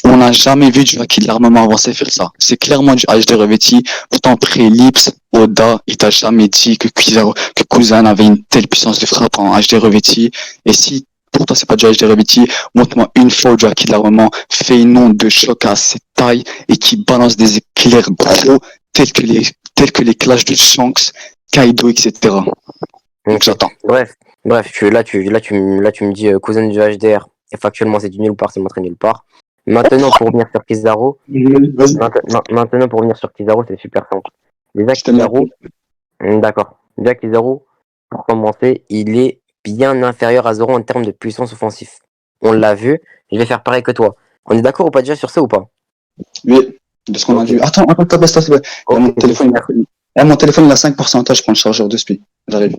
on n'a jamais vu du acquis de l'armement avancé faire ça. C'est clairement du HD revêti. Pourtant, Prélipse, Oda, il t'a jamais dit que Cousin avait une telle puissance de frappe en HD revêti. Et si pour toi c'est pas du HD revêti, montre-moi une fois du acquis de l'armement fait une onde de choc à cette taille et qui balance des éclairs gros tels que les clashs de Shanks, Kaido, etc. Donc Ok. j'attends. Bref, là, tu me dis cousin du HDR. Et factuellement, c'est du nulle part, c'est montré nulle part. Maintenant, pour revenir sur Kizaru, Vas-y, maintenant, pour revenir sur Kizaru, c'est super simple. Déjà, je te mets. Kizaru, d'accord. Déjà, Kizaru, pour commencer, il est bien inférieur à Zoro en termes de puissance offensive. On l'a vu, je vais faire pareil que toi. On est d'accord ou pas déjà sur ça ou pas? Oui, de ce qu'on a Ok, vu. Attends, baisse ta s'il te plaît. ok, Mon c'est téléphone, super. mon téléphone, il a 5%. Je prends le chargeur de spi. J'arrive.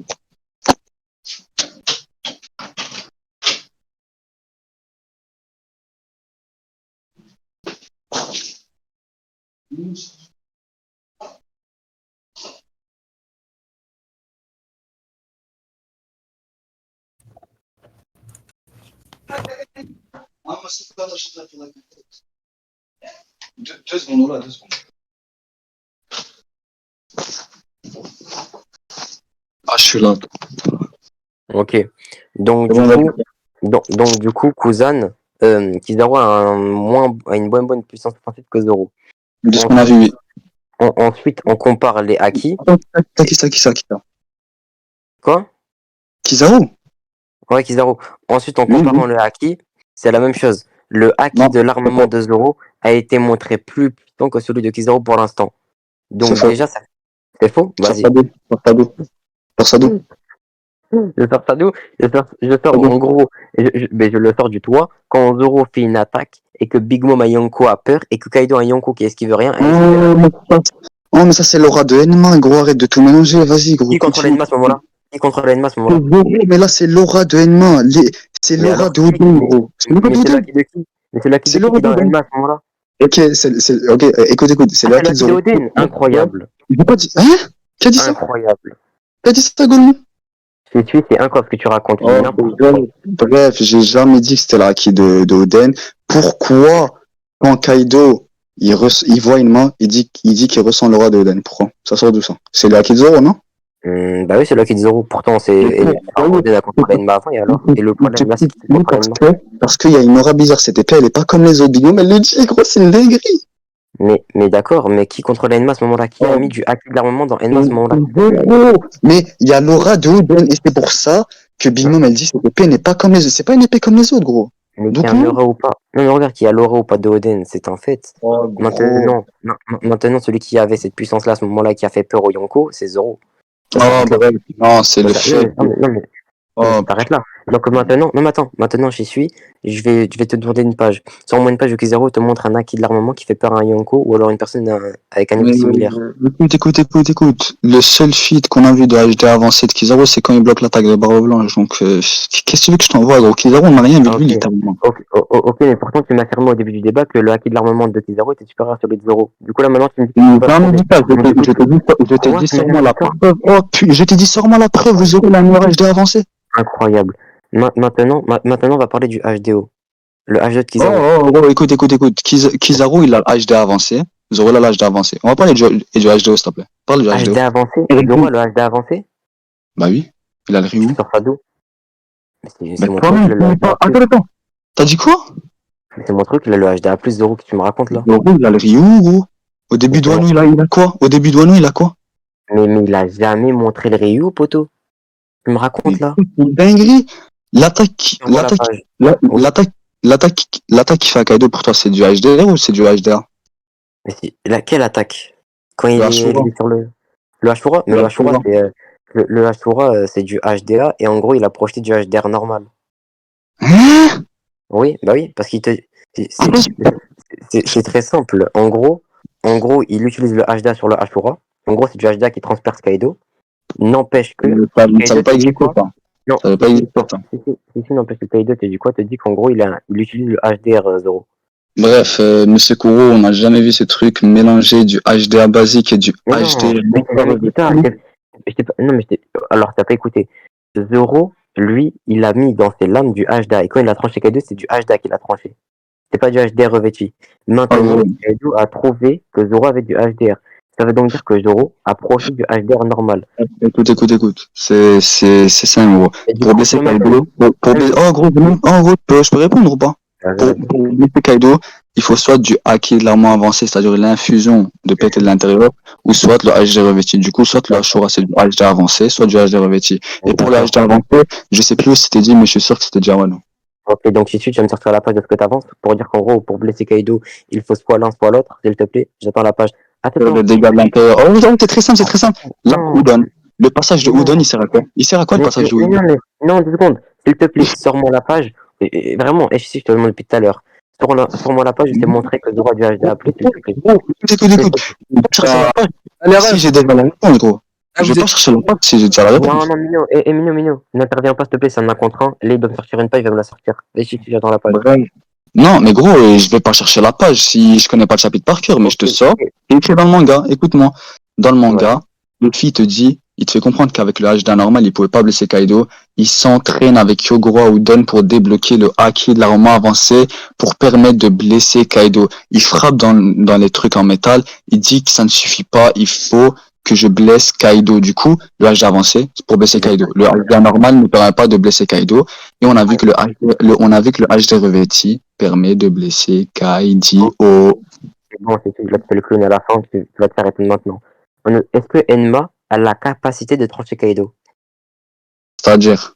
Deux secondes, là, 2 secondes. Ah, je suis là. Ok. Donc, C'est du bon, coup, du coup, Kuzan, Kizaru a une bonne puissance offensive que Zoro. de ce qu'on a vu, oui. Ensuite, on compare les haki. Attends, qui ça? Quoi? Kizaru? Ouais, Kizaru. Ensuite, en Oui, comparant oui. le haki, c'est la même chose. Le haki Non, de c'est l'armement faux. de Zoro a été montré plus puissant que celui de Kizaru pour l'instant. C'est Donc faux. déjà, c'est faux? Sors Vas-y. ça d'où? Sors ça d'où? Sors ça d'où? Je sors ça d'où? Je sors en gros, mais je le sors du toit. Quand Zoro fait une attaque et que Big Mom a Yonko a peur et que Kaido a Yonko qui esquive rien, elle esquive rien. Oh, mais ça, c'est l'aura de Enma, gros. Arrête de tout mélanger. Vas-y, gros, Qui contrôle continue. Enma à ce moment-là? Qui contrôle Enma à ce moment-là? Mais là, c'est l'aura de Enma. C'est Mais l'aura alors de qui? Odin, gros. C'est l'aura Mais de c'est Odin. le haki de qui? Mais c'est le haki de C'est qui l'aura qui est de dans Odin. Enma à ce moment-là? Ok, ok, écoute, c'est Ah, le c'est le haki de haki de Zoro. Odin! Ouais. Incroyable. J'ai pas dit, hein? Qui a dit ça? Incroyable. Qui a dit ça, Golemon? C'est incroyable ce que tu racontes. Oh, N'importe quoi. bref, j'ai jamais dit que c'était le haki de Oden. Pourquoi, quand Kaido, il voit une main, il dit qu'il ressent l'aura de Oden? Pourquoi? Ça sort d'où ça? C'est le haki de Zoro, non? Bah oui, c'est le haki de Zoro. Pourtant, Odin a contrôlé Enma avant et alors? Et le problème là, c'est qu'il contrôle Enma. Parce qu'il y a une aura bizarre, cette épée, elle est pas comme les autres bignomes, elle le dit, gros, c'est une dinguerie. Mais d'accord, mais qui contrôle Enma à ce moment-là? Qui a mis du haki de l'armement dans Enma à ce moment-là? Mais il y a l'aura de Oden, et c'est pour ça que Big Mom, elle dit, cette épée n'est pas comme les autres. C'est pas une épée comme les autres, gros. Mais qu'il y Donc a un non. aura ou pas. Non, mais regarde, qu'il y a l'aura ou pas de Oden, c'est un fait. Oh, gros. Maintenant, celui qui avait cette puissance-là à ce moment-là, qui a fait peur au Yonko, c'est Zoro. Ça Oh, s'arrête là. bref, non, c'est le fait. Non, mais Oh, ça s'arrête là. Donc maintenant, non, mais attends, maintenant j'y suis. Je vais te demander une page. Sors-moi une page où Kizaru te montre un acquis de l'armement qui fait peur à un Yonko ou alors une personne avec un niveau similaire. écoute. Le seul feat qu'on a vu de HD avancé de Kizaru, c'est quand il bloque l'attaque de Barbe Blanche. Donc, qu'est-ce que tu veux que je t'envoie, gros? Kizaru, on n'a rien vu de Ah, lui, ok. littéralement. Ok, mais pourtant tu m'as affirmé au début du débat que le acquis de l'armement de Kizaru était supérieur à celui de Zoro. Du coup là maintenant tu me dis que tu peux pas Non, prouver. dis pas, Donc, du coup, je t'ai quoi? dit, Tu m'as sors-moi jamais la dit ça? preuve. Oh, je t'ai dit, sors-moi la preuve, vous aurez la meilleure HD avancée. Incroyable. Maintenant, on va parler du HDO. Le HDO de Kizaru. Écoute. Kizaru, il a le HD avancé. Zoro, là, l'HD avancé. On va parler du HDO, s'il te plaît. Parle du HD HDO. avancé? Zoro, le HD avancé? Bah oui, il a le Tu Ryu. sors ça d'où? Mais Mais c'est mon truc, toi-même, il a tu le n'es HD pas. A+. Attends. T'as dit quoi? C'est mon truc, il a le HD A+, Zoro, que tu me racontes là. Zoro, il a le Ryu, gros. Au Mais début c'est de mon... Wano, il a quoi? Au début de Wano, il a quoi? mais il a jamais montré le Ryu, poto. Tu me racontes Mais là? c'est une dinguerie. L'attaque, Envoie la l'attaque, page. la- Oui, l'attaque qui fait à Kaido pour toi, c'est du HDR ou c'est du HDA? mais c'est... Quelle attaque? Quand Le il Hashura. est sur le... Le Ashura? Mais Le le Ashura, Hashura. c'est... le Ashura, c'est du HDA, et en gros, il a projeté du HDR normal. Hein? Oui, bah oui, parce qu'il te... C'est Attends, c'est très simple. En gros, il utilise le HDA sur le Ashura. En gros, c'est du HDA qui transperce Kaido. N'empêche que ça Kaido veut pas te dit exister, quoi? ça. Non, Ça veut pas exister, ça. n'empêche que Kaido te dit quoi? Te dit qu'en gros, il utilise le HDR Zoro. Bref, Monsieur Kuro, on n'a jamais vu ce truc mélanger du HDA basique et du Mais non, HDR. mais t'as jamais écouté ça. Non, mais alors, t'as pas écouté. Zoro, lui, il a mis dans ses lames du HDA. Et quand il a tranché Kaido, c'est du HDA qu'il a tranché. C'est pas du HDR revêtu. Ah, Maintenant, gros. Kaido a trouvé que Zoro avait du HDR. Ça veut donc dire que Zoro a projeté du HDR normal. Écoute. C'est ça, gros. Et du Pour coup, blesser non, non, non, Kaido, oh, gros, je peux répondre ou pas? Vas-y. Pour blesser Kaido, il faut soit du haki de l'armement avancé, c'est-à-dire l'infusion de PT de l'intérieur, ou soit le HD revêtu. Du coup, soit le Ashura, c'est du HD avancé, soit du HD revêtu. Et pour le D'accord. HD avancé, je sais plus où c'était dit, mais je suis sûr que c'était déjà Wano. Ok, donc si tu vas me sortir la page de ce que t'avances pour dire qu'en gros, pour blesser Kaido, il faut soit l'un, soit l'autre, s'il te plaît. J'attends la page. Le Attends, dégât de l'intérieur. Oh, non, c'est très simple. Là, non, Udon. Le passage de Udon, non, il sert à quoi? Il sert à quoi le passage de Udon? non, 2 secondes. S'il te plaît, sors-moi la page. Et vraiment, et si je te le demande depuis tout à l'heure, sors-moi la page, je t'ai montré que Zoro a du HDA+, s'il te plaît. S'il Écoute. te plaît. Je vais pas chercher la page Allez, si rêve. j'ai déjà la réponse, gros. Ah, Je vous vais pas êtes... chercher la page si j'ai déjà la Non, réponse. non, Mino, Mino, n'interviens pas, s'il te plaît, c'est un 1 contre 1. Là, il doit me sortir une page, il va me la sortir. Et si j'attends la page. Bref. Non, mais gros, je vais pas chercher la page si je connais pas le chapitre par cœur, mais je te Ok, sors. Et écrit dans le manga, écoute-moi. Dans le ouais. manga, Luffy te dit, il te fait comprendre qu'avec le HD normal, il pouvait pas blesser Kaido. Il s'entraîne avec Hyogoro Udon pour débloquer le haki de l'armement avancé pour permettre de blesser Kaido. Il frappe dans les trucs en métal. Il dit que ça ne suffit pas. Il faut que je blesse Kaido. Du coup, le HD avancé, c'est pour blesser Kaido. Le HD normal ne permet pas de blesser Kaido. Et on a vu que on a vu que le HD revêti permet de blesser Kaido. C'est bon, c'est tout, je vais te faire le clown à la fin, tu vas te faire répondre maintenant. Est-ce que Enma a la capacité de trancher Kaido? C'est-à-dire,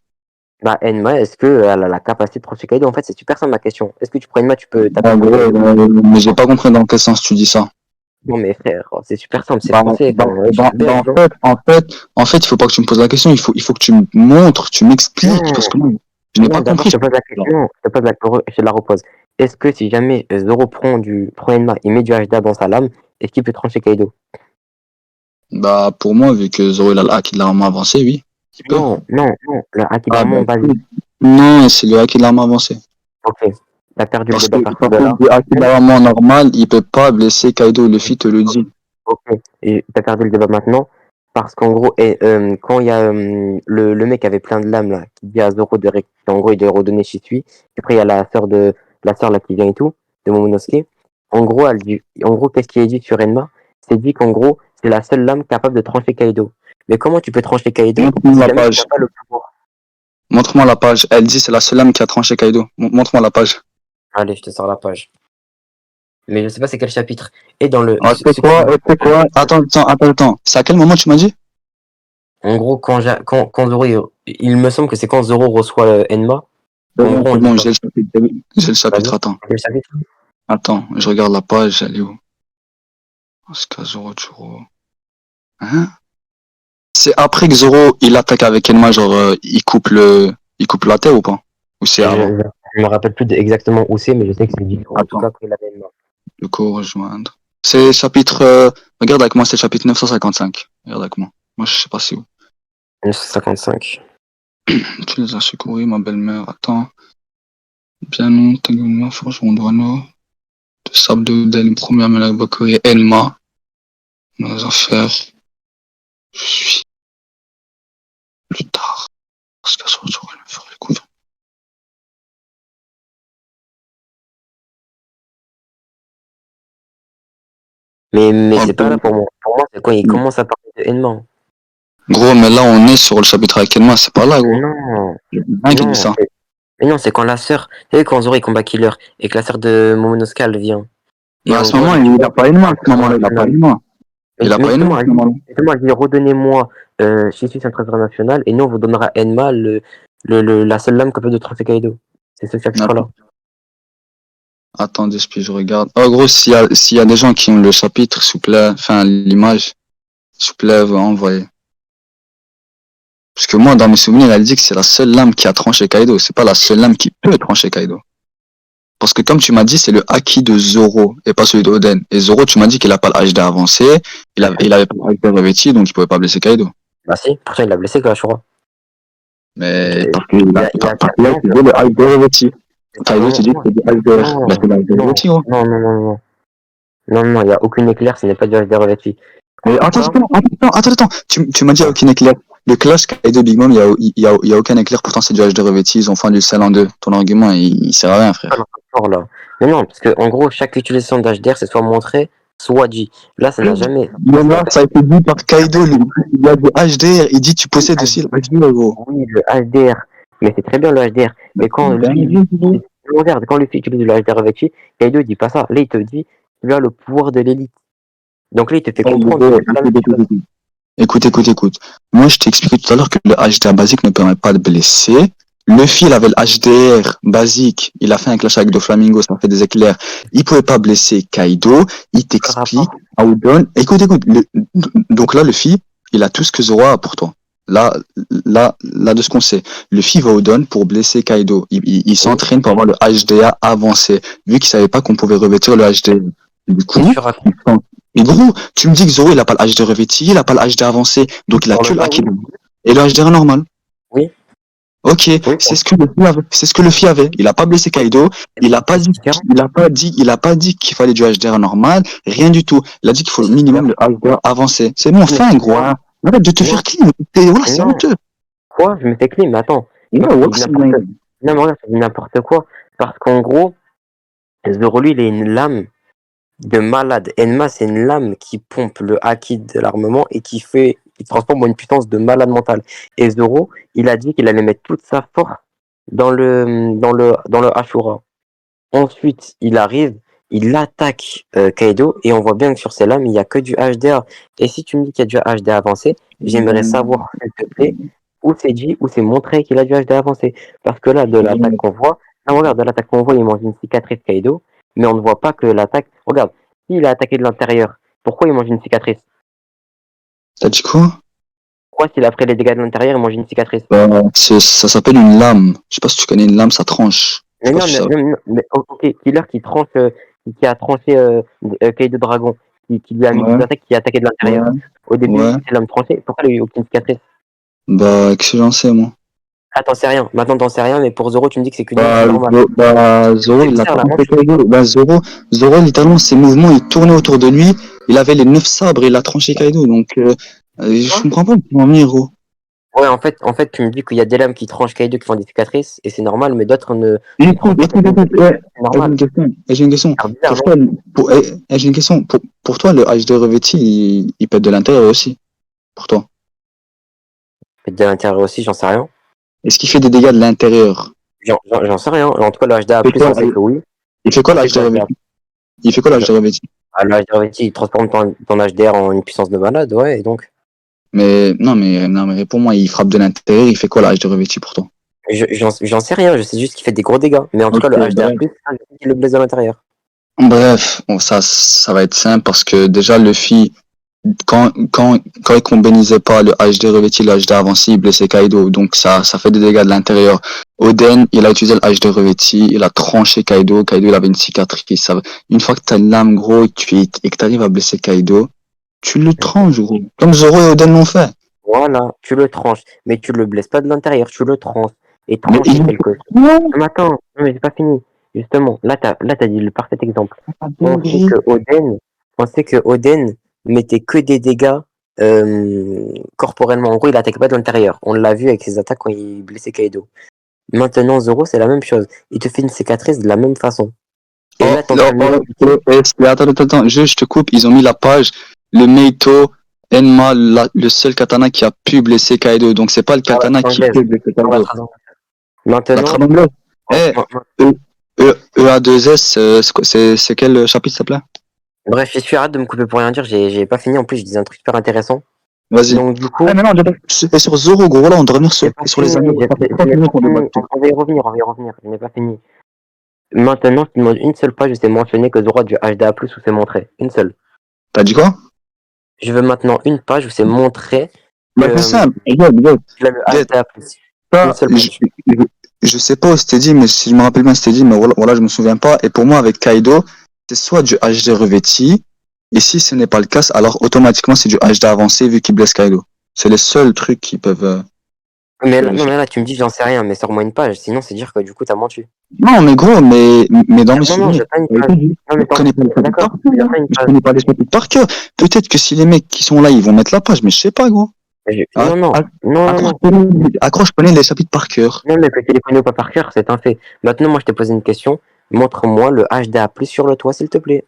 Bah, Enma, est-ce qu'elle a la capacité de trancher Kaido? En fait, c'est super simple ma question. Est-ce que tu prends Enma, tu peux taper en sur gros, Kaido? mais j'ai pas compris dans quel sens tu dis ça. Non, mais frère, c'est super simple, c'est français. Enfin, je suis belge, non? En fait, il faut pas que tu me poses la question. Il faut que tu me montres, tu m'expliques, parce Non, que moi, je n'ai pas d'abord, compris. je te pose la question, je te la repose. Est-ce que si jamais Zoro prend Enma, il met du HDA dans sa lame, est-ce qu'il peut trancher Kaido? Bah, pour moi, vu que Zoro il a le hack de l'arme avancé, oui, il peut. Non, le Ah, bah, Haki basique. non, c'est le hack de l'arme avancé. Ok, t'as perdu le Parce débat à que, partir parce de là. que le hack de l'arme normal, il peut pas blesser Kaido. Luffy te le dit. Ok, et t'as perdu le débat maintenant, parce qu'en gros, quand il y a le mec avait plein de lames là, qui dit à Zoro en gros il doit redonner Shisui, et après il y a la sœur là qui vient et tout, de Momonosuke. En gros, qu'est-ce qui est dit sur Enma? C'est dit qu'en gros, c'est la seule lame capable de trancher Kaido. Mais comment tu peux trancher Kaido Montre-moi si la jamais tu page. n'as pas le pouvoir? Montre-moi la page. Elle dit c'est la seule âme qui a tranché Kaido. Montre-moi la page. Allez, je te sors la page. Mais je sais pas c'est quel chapitre. Et dans le... Ah, c'est quoi? Attends. C'est à quel moment tu m'as dit? En gros, quand Zoro, il me semble que c'est quand Zoro reçoit Enma. En gros, on C'est dit bon, quoi? j'ai le Vas-y, chapitre, attends. quel chapitre? Attends, je regarde la page, elle est où? Asuka, Zoro, Churo. Hein? C'est après que Zoro, il attaque avec Enma, genre, il coupe la terre ou pas? Ou c'est Je, avant? je, je me rappelle plus exactement où c'est, mais je sais que c'est dit. En tout Attends, cas, quand il avait Enma. le co-rejoindre. C'est chapitre, regarde avec moi, c'est chapitre 955. Regarde avec moi. Moi, je sais pas c'est où. 1955. Tu les as secourus, ma belle-mère, attends. Bien non, Taguma, Forgeron Douano, de Sable de Oudel, première Melabokori, Enma, nos affaires. Je suis plus tard. Parce qu'à ce retour, elle me fera les coups. Mais Oh, c'est pas là pour moi. Pour moi, c'est quand il commence à parler de Enma. gros, mais là, on est sur le chapitre avec Enma, c'est pas là, gros. Non, Rien qui dit non. ça. Mais non, c'est quand la sœur, tu sais, quand Zoro il combat Killer et que la sœur de Momonosuke elle vient. Mais Et à en ce gros, moment, elle dit, il a pas Enma, à ce moment-là, il a pas Enma. Il a mais pas Enma, justement, à ce moment-là. elle dit, redonnez-moi Shisui Centre International et nous on vous donnera Enma, la seule lame capable de tracer Kaido. C'est ce chapitre-là. Attendez, je regarde. Oh, gros, s'il y a des gens qui ont le chapitre, s'il vous plaît, enfin, l'image, s'il vous plaît, envoyez. Parce que moi, dans mes souvenirs, elle dit que c'est la seule lame qui a tranché Kaido. C'est pas la seule lame qui peut trancher Kaido. Parce que comme tu m'as dit, c'est le haki de Zoro et pas celui d'Oden. Et Zoro, tu m'as dit qu'il a pas le HD avancé, il avait pas le HD revêti, donc il pouvait pas blesser Kaido. Bah si, pourtant il l'a blessé quoi, je crois. Mais parce que Il a tu veux le HD revêti. Kaido, tu dis que c'est du HD. non, Bah, c'est le HD revêti, gros. non, il n'y a aucune éclair, ce n'est pas du HD revêtu. Mais attends. Tu m'as dit aucun éclair. Le clash Kaido Big Mom, il y a aucun éclair, pourtant c'est du HD revêti, ils ont fendu celle en deux. Ton argument, il sert à rien, frère. Là. Mais non, parce que en gros, chaque utilisation d'HDR, c'est soit montré, soit dit. Là, ça n'a jamais. Mais là, ça a été dit par Kaido, il y a du HDR, il dit tu possèdes aussi le HDR, gros. Oui, le HDR. Mais c'est très bien le HDR. Mais quand regarde, quand Luffy utilise le HDR revêtu, Kaido il dit pas ça. Là, il te dit, tu as le pouvoir de l'élite. Donc là, il te fait comprendre. Écoute. Moi, je t'ai expliqué tout à l'heure que le HDR basique ne permet pas de blesser. Luffy, il avait le HDR basique. Il a fait un clash avec Doflamingo, ça fait des éclairs. Il pouvait pas blesser Kaido. Il t'explique. Écoute. Donc là, Luffy, il a tout ce que Zoro a pour toi. Là, de ce qu'on sait. Luffy va au Don pour blesser Kaido. Il s'entraîne pour avoir le HDR avancé. Vu qu'il savait pas qu'on pouvait revêtir le HDR. Du coup, mais gros, tu me dis que Zoro, il a pas le HDR revêti, il a pas le HDR avancé, donc il a que le haki. Et le HDR normal. Oui. Ok, c'est ce que Luffy avait. Il a pas blessé Kaido, il a pas dit qu'il fallait du HDR normal, rien du tout. Il a dit qu'il faut le minimum le HDR avancé. C'est bon, fin, gros. Hein. Arrête de te faire clean. Voilà, c'est honteux. Quoi? Je me fais clean, mais attends. Non, mais regarde, c'est n'importe quoi. Parce qu'en gros, Zoro, lui, il est une lame de malade. Enma, c'est une lame qui pompe le haki de l'armement et qui transforme en une puissance de malade mental. Et Zoro, il a dit qu'il allait mettre toute sa force dans le Ashura. Ensuite, il arrive, il attaque Kaido et on voit bien que sur ces lames, il n'y a que du HDR. Et si tu me dis qu'il y a du HDR avancé, j'aimerais savoir, s'il te plaît, où c'est dit, où c'est montré qu'il a du HDR avancé. Parce que là, de l'attaque qu'on voit, il mange une cicatrice Kaido, mais on ne voit pas que l'attaque. Regarde, s'il a attaqué de l'intérieur, pourquoi il mange une cicatrice? T'as dit quoi? Pourquoi s'il a pris les dégâts de l'intérieur, il mange une cicatrice? Ça s'appelle une lame. Je sais pas si tu connais une lame, ça tranche. Mais non, mais ok, Killer qui tranche, qui a tranché Kaido Dragon, qui lui a mis des attaques, qui a attaqué de l'intérieur. Au début, c'est l'homme tranché. Pourquoi il a eu aucune cicatrice? Bah, qu'est-ce que j'en sais, moi? Ah, t'en sais rien. Maintenant, t'en sais rien, mais pour Zoro, tu me dis que c'est qu'une normale. Zoro, il a pas Kaido. Zoro, littéralement, ses mouvements, il tournait autour de lui. Il avait les 9 sabres, il a tranché Kaido. Donc, je comprends pas comment venir, gros. Ouais, en fait, tu me dis qu'il y a des lames qui tranchent Kaido qui font des cicatrices, et c'est normal, mais d'autres ne. Écoute, j'ai une question. J'ai une question. Pour toi, le HD revêti, il pète de l'intérieur aussi. Pour toi. Il pète de l'intérieur aussi, j'en sais rien. Est-ce qu'il fait des dégâts de l'intérieur? J'en sais rien. En tout cas, le HDA+, on sait que oui. Il fait quoi le HD revêti? Ah, le HDR revêti, il transforme ton HDR en une puissance de malade, ouais, et donc. Mais réponds-moi, il frappe de l'intérieur, il fait quoi l'âge de revêtu pour toi? J'en sais rien, je sais juste qu'il fait des gros dégâts. Mais en tout cas, le HDR+, il le blesse de l'intérieur. Bref, bon, ça va être simple parce que déjà, Luffy, quand il combinait pas le HD revêti, le HD avancé, il blessait Kaido. Donc ça fait des dégâts de l'intérieur. Oden, il a utilisé le HD revêti, il a tranché Kaido. Kaido, il avait une cicatrice. Une fois que t'as une lame, gros, et que t'arrives à blesser Kaido, tu le tranches, gros. Comme Zoro et Oden l'ont fait. Voilà, tu le tranches. Mais tu le blesses pas de l'intérieur, tu le tranches. Et trancher quelque chose. Mais attends, mais c'est pas fini. Justement, là, t'as dit le parfait exemple. On sait que Oden mettait que des dégâts corporellement. En gros, il attaquait pas de l'intérieur. On l'a vu avec ses attaques quand il blessait Kaido. Maintenant, Zoro, c'est la même chose. Il te fait une cicatrice de la même façon. Et là, t'es en train de m'expliquer. Attends, je te coupe, ils ont mis la page, le Meito, Enma, le seul katana qui a pu blesser Kaido, donc c'est pas le dans la katana phrase qui anglaise. peut blesser Dans la Kaido. phrase anglaise. La Maintenant, trame anglaise. Eh, EA2S, c'est quel chapitre, s'il te plaît? bref, je suis arrête de me couper pour rien dire, j'ai pas fini, en plus je disais un truc super intéressant. Vas-y. Donc du coup, Ah, mais non, et sur Zoro, gros, là, on doit revenir j'ai pas sur les fini, amis. Ça fait 30 j'ai minutes pas qu'on débat fini. dessus. On va y revenir, je n'ai pas fini. Maintenant, je te demande une seule page où c'est mentionné que Zoro a du HDA+, où c'est montré. Une seule. T'as dit quoi? Je veux maintenant une page où c'est montré Bah, c'est simple. Regarde, qu'il a le HDA+. Une ça, seule page. je sais pas où c'était dit, mais si je me rappelle bien, c'était dit, mais voilà, je me souviens pas. Et pour moi, avec Kaido, c'est soit du HD revêti, et si ce n'est pas le cas, alors automatiquement, c'est du HD avancé vu qu'il blesse Kaido. C'est les seuls trucs qui peuvent. Mais là, non, mais là, tu me dis, j'en sais rien, mais sors-moi une page, sinon c'est dire que du coup, t'as menti. Non, mais gros, mais dans mes Non, non, souvenirs, j'ai pas une page. Non, mais je connais pas les chapitres d'accord, par cœur, j'ai hein. pas une Je page. connais pas les chapitres par cœur. Peut-être que si les mecs qui sont là, ils vont mettre la page, mais je sais pas, gros. Non, non, non. Accroche-connais les chapitres par cœur. Non, mais que tu les connais pas par cœur, c'est un fait. Maintenant, moi, je t'ai posé une question. Montre-moi le HDA+, sur le toit, s'il te plaît.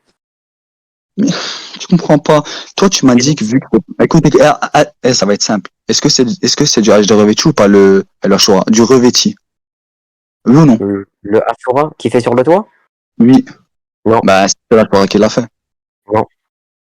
Tu comprends pas. Toi, tu m'as dit que vu que. Écoute, ça va être simple. Est-ce que c'est du HD revêtu ou pas le Ashura? Du revêti? Oui ou non? Le Ashura qui fait sur le toit? Oui. Non. Bah, c'est l'Ashura qui l'a fait. Non.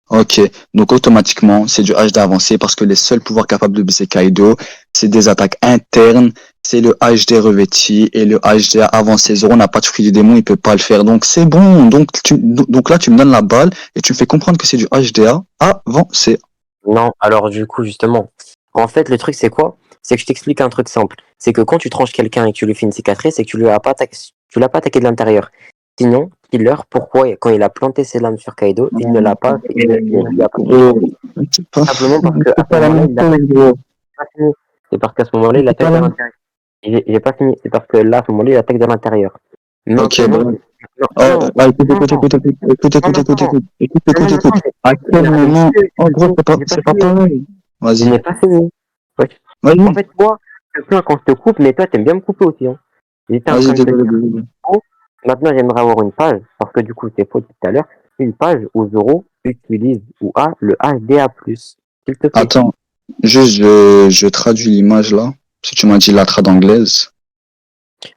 Ok. Donc, automatiquement, c'est du HD avancé parce que les seuls pouvoirs capables de blesser Kaido, c'est des attaques internes, c'est le HD revêti et le HD avancé. Zoro n'a pas de fruit du démon, il peut pas le faire. Donc, c'est bon. Donc là, tu me donnes la balle et tu me fais comprendre que c'est du HDA avancé. Non, alors du coup, justement, en fait, le truc, c'est quoi? C'est que je t'explique un truc simple. C'est que quand tu tranches quelqu'un et que tu lui fais une cicatrice, c'est que tu l'as pas attaqué de l'intérieur. Sinon, Killer, pourquoi, quand il a planté ses lames sur Kaido, il ne l'a pas fait, il lui a pas fait. Simplement parce que à ce moment-là, il pas fini. C'est parce qu'à ce moment-là, il attaque de l'intérieur. J'ai pas fini. C'est parce que là, à ce moment-là, il attaque de l'intérieur. Ok, Maintenant, bon. non, Écoute. À quel moment? En gros, c'est pas pareil. je Vas-y. n'ai pas fini. Ouais. Vas-y. En fait, moi, je te plains quand je te coupe, mais toi, t'aimes bien me couper aussi. Hein. J'étais en train de te dire. Maintenant, j'aimerais avoir une page, parce que du coup, c'est faux tout à l'heure, une page où Zoro utilise ou a le HDA+. S'il te plaît. Attends, juste, je traduis l'image là. Si tu m'as dit la trad anglaise.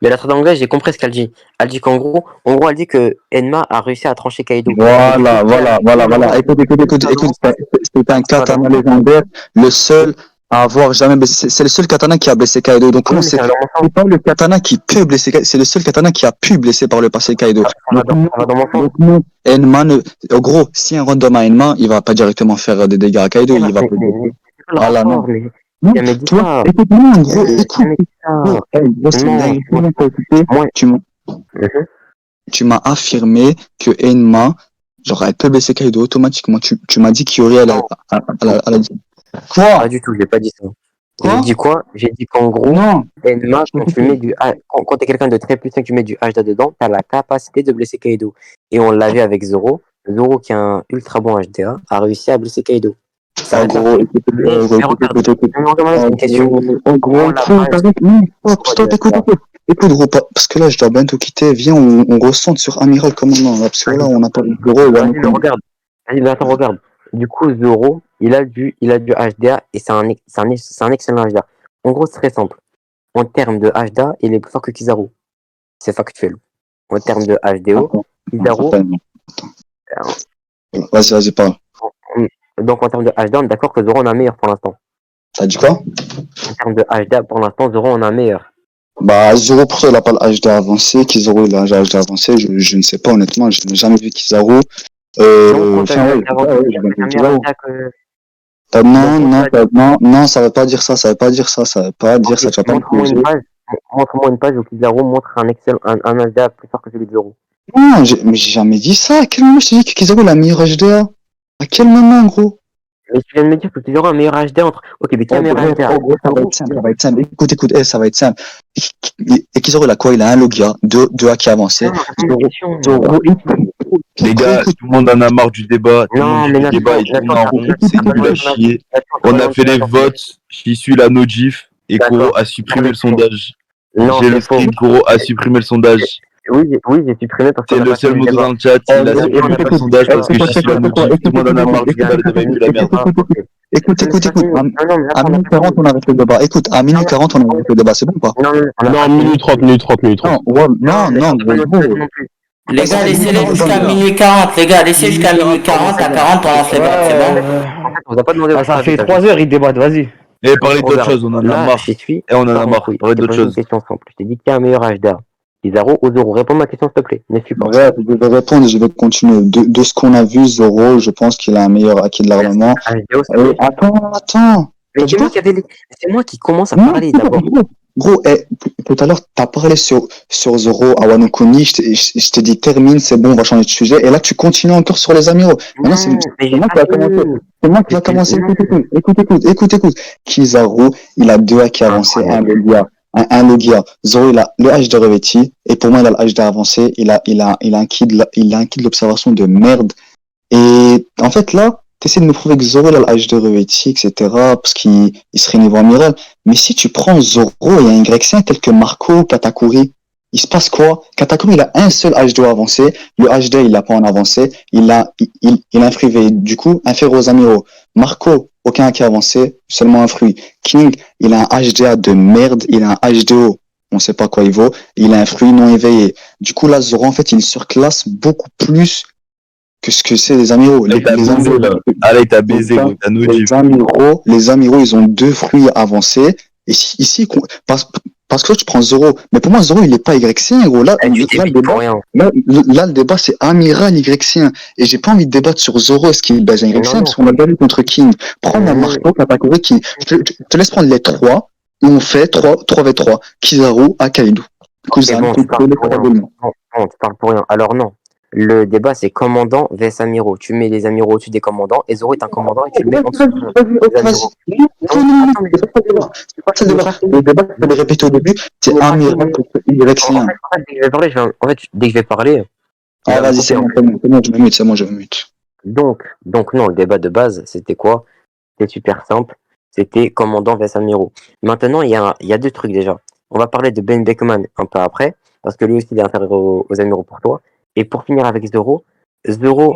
Mais la trad anglaise, j'ai compris ce qu'elle dit. Elle dit qu'en gros, elle dit que Enma a réussi à trancher Kaido. Voilà. Écoute. C'est un katana légendaire, le seul à avoir jamais blessé. C'est le seul katana qui a blessé Kaido. Donc, non, c'est pas le katana qui peut blesser Kaido, c'est le seul katana qui a pu blesser par le passé Kaido. Ça va dans mon sens. Donc, Enma en gros, si un random a Enma, il va pas directement faire des dégâts à Kaido, il va pas. Voilà, non. Non, Jamais dit toi, ça. écoute-moi, en gros, écoute. Jamais dit ça. Gros, c'est Non, une dinguerie, t'as écouté. Tu m'as affirmé que Enma, genre, elle peut blesser Kaido automatiquement. Tu m'as dit qu'il y aurait à la. Quoi? Pas du tout, j'ai pas dit ça. Quoi? J'ai dit quoi? J'ai dit qu'en gros, Non. Enma, quand tu mets quand t'es quelqu'un de très puissant, que tu mets du HDA dedans, t'as la capacité de blesser Kaido. Et on l'a vu avec Zoro. Zoro, qui a un ultra bon HDA, a réussi à blesser Kaido. Ça En gros, écoute. Écoute, gros, parce que là, je dois bientôt quitter. Viens, on ressente sur Amiral Commandant, là, parce que là, on n'a pas le bureau. Vas-y, mais regarde. Vas-y, mais attends, regarde. Du coup, Zoro, il a du HDA et c'est un excellent HDA. En gros, c'est très simple. En termes de HDA, il est plus fort que Kizaru. C'est factuel. En termes de HDO, Kizaru. Vas-y, parle. Donc, en termes de HDA, on est d'accord que Zoro en a meilleur pour l'instant. T'as dit quoi? En termes de HDA, pour l'instant, Zoro en a meilleur. Bah, Zoro, pour ça, il a pas le HD avancé. Kizaru, il a un HD avancé. Je ne sais pas, honnêtement, je n'ai jamais vu Kizaru. Non, ça veut pas dire ça, ça veut pas dire ça, tu vas pas montre-moi une page où Kizaru montre un HDA plus fort que celui de Zoro. Non, mais j'ai jamais dit ça. À quel moment je t'ai dit que Kizaru a le meilleur HDA? À quel moment, gros? Mais tu viens de me dire que Kizaru a un meilleur HDA entre. Ok, mais qui a un meilleur HDA? Ça va être simple. Écoute, ça va être simple. Et Kizaru, il a quoi? Il a un Logia, deux haki avancés. Les gars, tout le monde en a marre du débat. Le débat est tourné en rond. C'est nul à chier. On a fait les votes. J'y suis la Nojif. Et Koro a supprimé le sondage. J'ai le script. Koro a supprimé le sondage. Oui, j'ai supprimé parce qu'on C'est a le pas seul fini le moto débat. dans le chat, il a supprimé écoute, le sondage parce que écoute, Chichi nous dit tout le monde en a marre du débat, le débat est nul, la merde. Ah, ok. écoute, Mais c'est pas fini. Non, non, mais À attends, on a minute pas 40, fini. on arrête le débat. Écoute, à minute 40, on arrête le débat, c'est bon ou pas? Non, on a Non, pas fini. minute 30, minute 30, minute 30. Non, ouais, non, mais non, c'est pas notre gros. avis non plus. Les Ça gars, fait laissez-les 40, jusqu'à les gars. minuit 40, les gars, laissez jusqu'à minuit 40, à 40 on lance les votes, c'est bon? En fait, on vous a pas demandé Ah, votre ça avis. fait t'as 3 vu. heures, ils débattent, vas-y. Et parler d'autre Regarde, chose, on en a là, marre. j'y suis. Et on en a Pars en marre, couille. parler Je t'ai d'autre posé une chose. question simple. Je t'ai dit qui a un meilleur HDA. Kizaru ou Zoro? Réponds à ma question, s'il te plaît. Ne suis pas. Ouais, je vais répondre et je vais continuer. De ce qu'on a vu, Zoro, je pense qu'il a un meilleur acquis de l'armement. HDO, s'il te plaît. Attends. Mais T'as dit c'est moi quoi? c'est moi qui commence à Non, parler d'abord. Gros, tout à l'heure, t'as parlé sur Zoro à Wano Kuni, je t'ai dit termine, c'est bon, on va changer de sujet. Et là, tu continues encore sur les amiraux. Maintenant, c'est Mais j'ai moi qui pas va commencer. fini. C'est moi qui va commencer. Écoute. Kizaru, il a deux hacks avancés, un Logia. Un Logia. Zoro, il a le H de revêti. Et pour moi, il a le H de avancé. Il a un kit de l'observation de merde. Et en fait, là, t'essaies de me prouver que Zoro, il a le H de revêti, etc. Parce qu'il serait niveau amiral. Mais si tu prends Zoro et un Y5 tel que Marco, Katakuri, il se passe quoi? Katakuri, il a un seul H2 avancé. Le HD, il l'a pas en avancé. Il a un fruit V. Du coup, inférieur aux amiraux. Marco, aucun qui a avancé, seulement un fruit. King, il a un HDA de merde. Il a un H2O. On sait pas quoi il vaut. Il a un fruit non éveillé. Du coup, là, Zoro, en fait, il surclasse beaucoup plus que ce que c'est les amiraux. Allez, t'as baisé, là. Allez, t'as baisé, gros, t'as no G. Les amiraux, ils ont deux fruits avancés. Et ici, parce que là, tu prends Zoro. Mais pour moi, Zoro, il est pas Y-Cien, gros. Là, le débat, c'est amiral Y-Cien. Et j'ai pas envie de débattre sur Zoro, est-ce qu'il baise un Y-Cien, parce qu'on a déjà vu contre King. Prends-moi Marco, Katakuri, King. Je te laisse prendre les trois. Et on fait 3v3. Kizaru, Akainu. Cousin, bon, tu parles pour rien. Alors non. Le débat, c'est commandant vs amiraux. Tu mets les amiraux au-dessus des commandants et Zoro est un commandant et tu le mets en dessous des amiraux. C'est pas ça le débat. Le débat, je vais le répéter au début, c'est amiral contre Y-Cien. En fait, dès que je vais parler. Ah, vas-y, c'est bon, je me mute. Donc non, le débat de base, c'était quoi? C'était super simple. C'était commandant vs amiraux. Maintenant, il y a deux trucs déjà. On va parler de Ben Beckman un peu après, parce que lui aussi, il est inférieur aux amiraux pour toi. Et pour finir avec Zoro,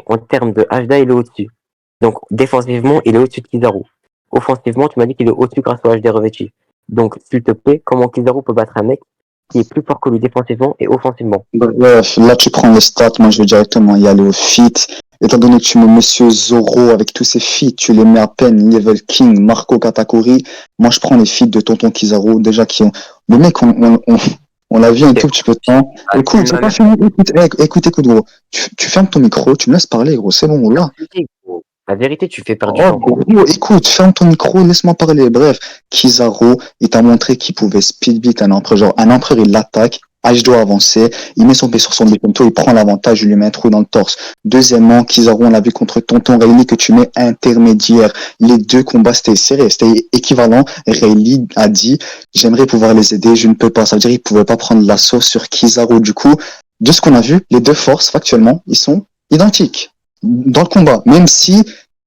en termes de HDA, il est au-dessus. Donc, défensivement, il est au-dessus de Kizaru. Offensivement, tu m'as dit qu'il est au-dessus grâce au HD revêtu. Donc, s'il te plaît, comment Kizaru peut battre un mec qui est plus fort que lui défensivement et offensivement? Bref, là, tu prends les stats, moi, je vais directement y aller au fit. Étant donné que tu mets Monsieur Zoro avec tous ses feats, tu les mets à peine, Level King, Marco Katakuri. Moi, je prends les feats de Tonton Kizaru, déjà qui ont... Le mec, on l'a vu un tout petit peu de temps. Écoute, c'est pas fini. Écoute, gros. Tu fermes ton micro, tu me laisses parler, gros. C'est bon, là. La vérité, tu fais perdre du temps. Gros, écoute, ferme ton micro, laisse-moi parler. Bref, Kizaru, il t'a montré qu'il pouvait speed beat un empereur. Genre, un empereur, il l'attaque. H doit avancer, il met son pied sur son décompto, il prend l'avantage, il lui met un trou dans le torse. Deuxièmement, Kizaru, on l'a vu contre Tonton Rayleigh que tu mets intermédiaire. Les deux combats, c'était serré, c'était équivalent. Rayleigh a dit, j'aimerais pouvoir les aider, je ne peux pas. Ça veut dire qu'il pouvait pas prendre l'assaut sur Kizaru. Du coup, de ce qu'on a vu, les deux forces, factuellement, ils sont identiques dans le combat. Même si